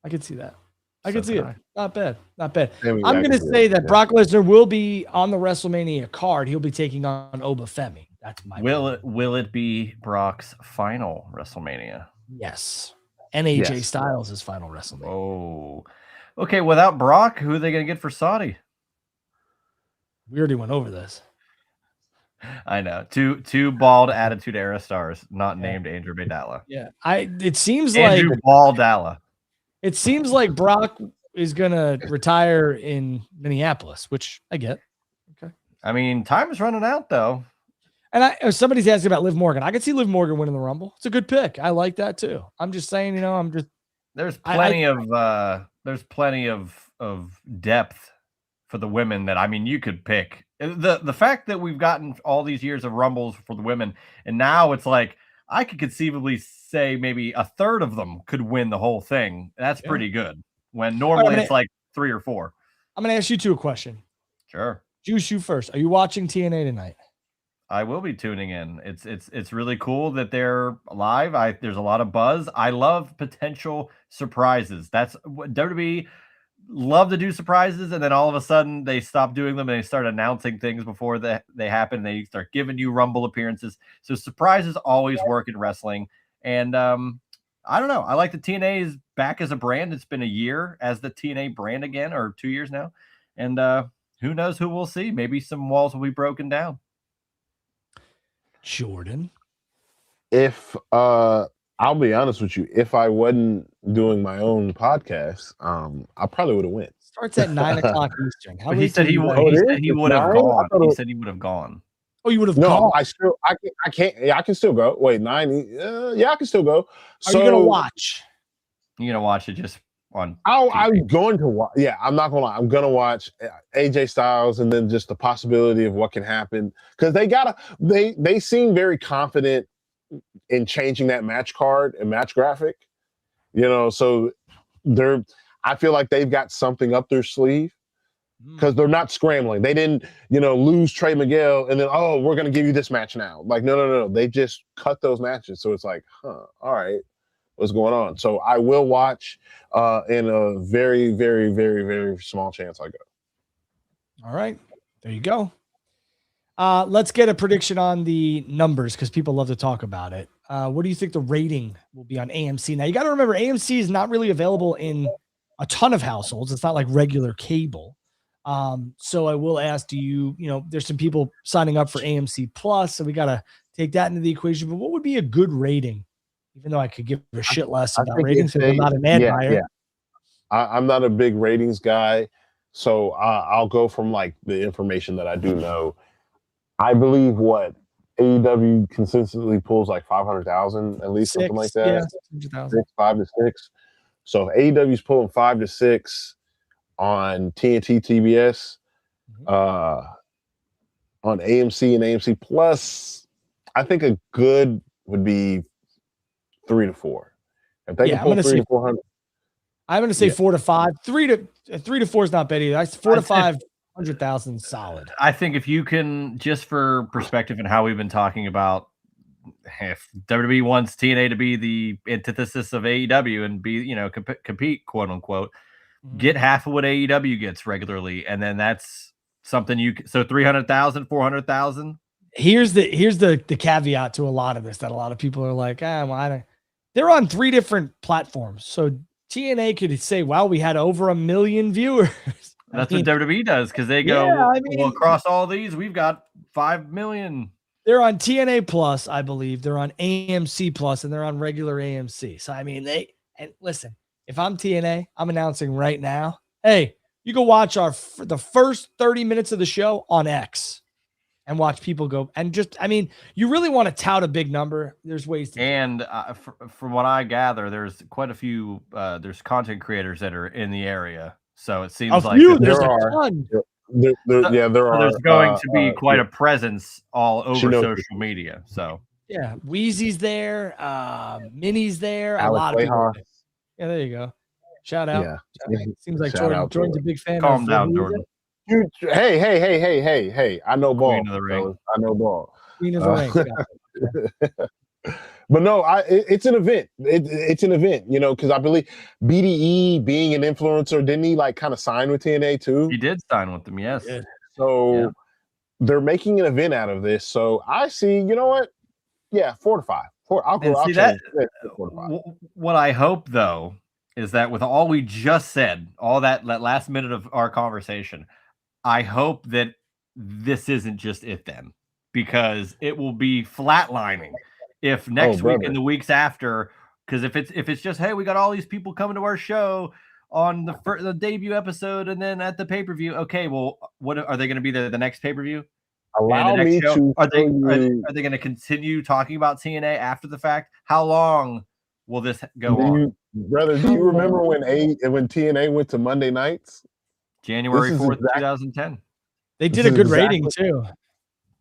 I could see it. Not bad. Not bad. I'm going to say that Brock Lesnar will be on the WrestleMania card. He'll be taking on Obafemi. That's my Will it be Brock's final WrestleMania? Yes. And AJ Styles' final WrestleMania. Oh. Okay, without Brock, who are they going to get for Saudi? We already went over this. I know. Two bald Attitude Era stars, not named Andrew Baydala. Yeah. It seems Andrew like Baldalla. It seems like Brock is gonna retire in Minneapolis, which I get. Okay. I mean, time is running out though. And somebody's asking about Liv Morgan. I could see Liv Morgan winning the Rumble. It's a good pick. I like that too. I'm just saying, there's plenty of depth for the women that, I mean, you could pick. The fact that we've gotten all these years of Rumbles for the women, and now it's like I could conceivably say maybe a third of them could win the whole thing. That's pretty good. When normally it's like 3 or 4. I'm going to ask you two a question. Sure. Juice, you first. Are you watching TNA tonight? I will be tuning in. It's really cool that they're live. There's a lot of buzz. I love potential surprises. That's what WWE love to do, surprises, and then all of a sudden they stop doing them and they start announcing things before they happen. They start giving you Rumble appearances. So surprises always work in wrestling. And I don't know. I like the TNA is back as a brand. It's been a year as the TNA brand again, or 2 years now. And who knows who we'll see? Maybe some walls will be broken down. Jordan. If I'll be honest with you, if I wasn't doing my own podcast, I probably would have went. Starts at 9 o'clock Eastern. He said he would have gone. He said he would have gone. Oh, you would have gone? No, I can't. Yeah, I can still go. Wait, 9? Yeah, I can still go. Are you gonna watch? You're gonna watch it just on. I'm going to watch. Yeah, I'm not gonna lie. I'm gonna watch AJ Styles, and then just the possibility of what can happen, because they seem very confident in changing that match card and match graphic, so I feel like they've got something up their sleeve, because they're not scrambling. They didn't, lose Trey Miguel and then, we're going to give you this match now. Like, no. They just cut those matches. So it's like, all right, what's going on? So I will watch in a very, very, very, very small chance I go. All right, there you go. Let's get a prediction on the numbers, because people love to talk about it. What do you think the rating will be on AMC? Now, you got to remember, AMC is not really available in a ton of households. It's not like regular cable. So I will ask, there's some people signing up for AMC Plus, so we got to take that into the equation. But what would be a good rating? Even though I could give a shit less about ratings, because I'm not an ad buyer. Yeah. I'm not a big ratings guy, so I'll go from like the information that I do know. I believe AEW consistently pulls like 500,000 at least, something like that. Yeah, 600,000. 5 to 6. So if AEW's pulling 5 to 6 on TNT TBS, on AMC and AMC Plus, I think a good would be 3 to 4. If they can pull 3 to 400, I'm going to say 4 to 5. 3 to 4 is not bad either. 4 to 500,000 solid. I think if you can, just for perspective and how we've been talking about, if WWE wants TNA to be the antithesis of AEW and be, compete, quote unquote, get half of what AEW gets regularly, and then that's something so 300,000, 400,000. Here's the caveat to a lot of this, that a lot of people are like, they're on 3 different platforms. So TNA could say, wow, we had over 1 million viewers. That's what WWE does, because they go, well, across all these, we've got 5 million. They're on TNA Plus, I believe. They're on AMC Plus, and they're on regular AMC. So, and listen, if I'm TNA, I'm announcing right now, hey, you can watch the first 30 minutes of the show on X. and watch people go. And just, I mean, you really want to tout a big number. There's ways to. And from what I gather, there's quite a few, there's content creators that are in the area. So it seems like there are. There are. There's going to be quite a presence all over social media. So yeah, Wheezy's there, Minnie's there, Alex a lot of people. Wayhoff. Yeah, there you go. Shout out. Yeah. Seems like Shout Jordan's a big fan. Calm down, Jordan. Dude, hey! I know ball. I know ball. Queen of the ring. But no, it's an event. It's an event, you know, because I believe BDE being an influencer, didn't he like kind of sign with TNA too? He did sign with them, yes. So they're making an event out of this. So I see, you know what? Yeah, 4 to 5. I'll see that. 4 to 5. What I hope though is that with all we just said, all that last minute of our conversation, I hope that this isn't just it then, because it will be flatlining if next week and the weeks after, because if it's just, hey, we got all these people coming to our show on the debut episode and then at the pay-per-view, okay, well, what are they going to be there the next pay-per-view? Allow me to are they going to continue talking about TNA after the fact? How long will this go on? Brother, do you remember when TNA went to Monday nights? January 4th, 2010. They did a good rating too.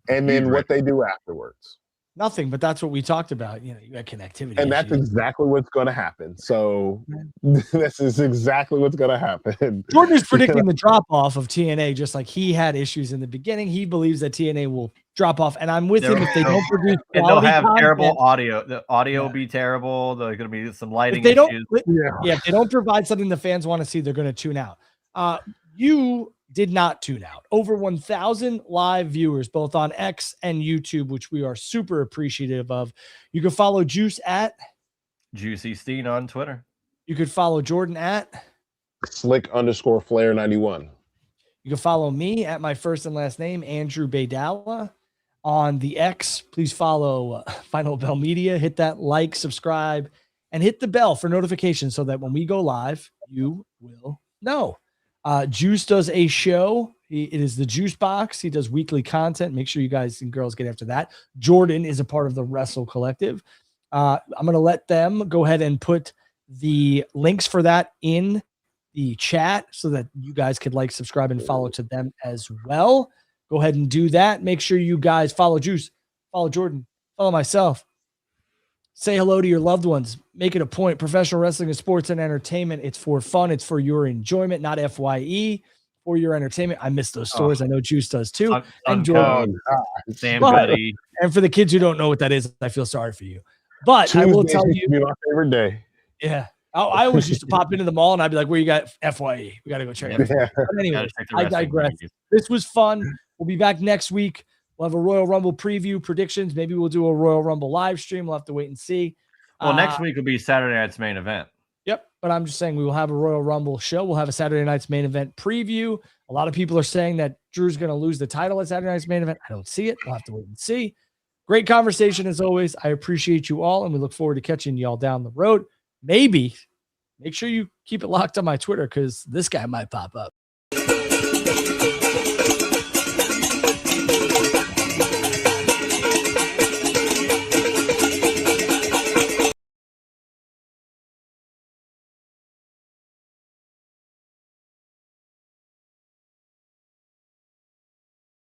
And then what they do afterwards? Nothing, but that's what we talked about. You know, you got connectivity. And that's exactly what's going to happen. So this is exactly what's going to happen. Jordan is predicting the drop off of TNA, just like he had issues in the beginning. He believes that TNA will drop off, and I'm with him if they don't produce. And they'll have terrible audio. The audio will be terrible. There's going to be some lighting issues. If they don't provide something the fans want to see, they're going to tune out. You did not tune out. Over 1,000 live viewers, both on X and YouTube, which we are super appreciative of. You can follow Juice at Juicy Steen on Twitter. You could follow Jordan at Slick_Flair91. You can follow me at my first and last name, Andrew Baydala, on the X. Please follow Final Bell Media. Hit that like, subscribe, and hit the bell for notifications so that when we go live, you will know. Juice does a show. It is the Juice Box. He does weekly content. Make sure you guys and girls get after that. Jordan is a part of the Wrestle Collective. I'm going to let them go ahead and put the links for that in the chat so that you guys could like, subscribe, and follow to them as well. Go ahead and do that. Make sure you guys follow Juice, follow Jordan, follow myself. Say hello to your loved ones. Make it a point. Professional wrestling is sports and entertainment. It's for fun. It's for your enjoyment, not FYE. For your entertainment. I miss those stores. I know Juice does too. And Jordan. Sam Goody. And for the kids who don't know what that is, I feel sorry for you. But Tuesday, I will tell you. My favorite day. Yeah. I always used to pop into the mall and I'd be like, where you got FYE? We got to go check it out. Yeah. But anyway, I digress. This was fun. We'll be back next week. We'll have a Royal Rumble preview, predictions. Maybe we'll do a Royal Rumble live stream. We'll have to wait and see. Well, next week will be Saturday night's main event. Yep. But I'm just saying we will have a Royal Rumble show. We'll have a Saturday night's main event preview. A lot of people are saying that Drew's going to lose the title at Saturday night's main event. I don't see it. We'll have to wait and see. Great conversation as always. I appreciate you all, and we look forward to catching y'all down the road. Maybe make sure you keep it locked on my Twitter because this guy might pop up.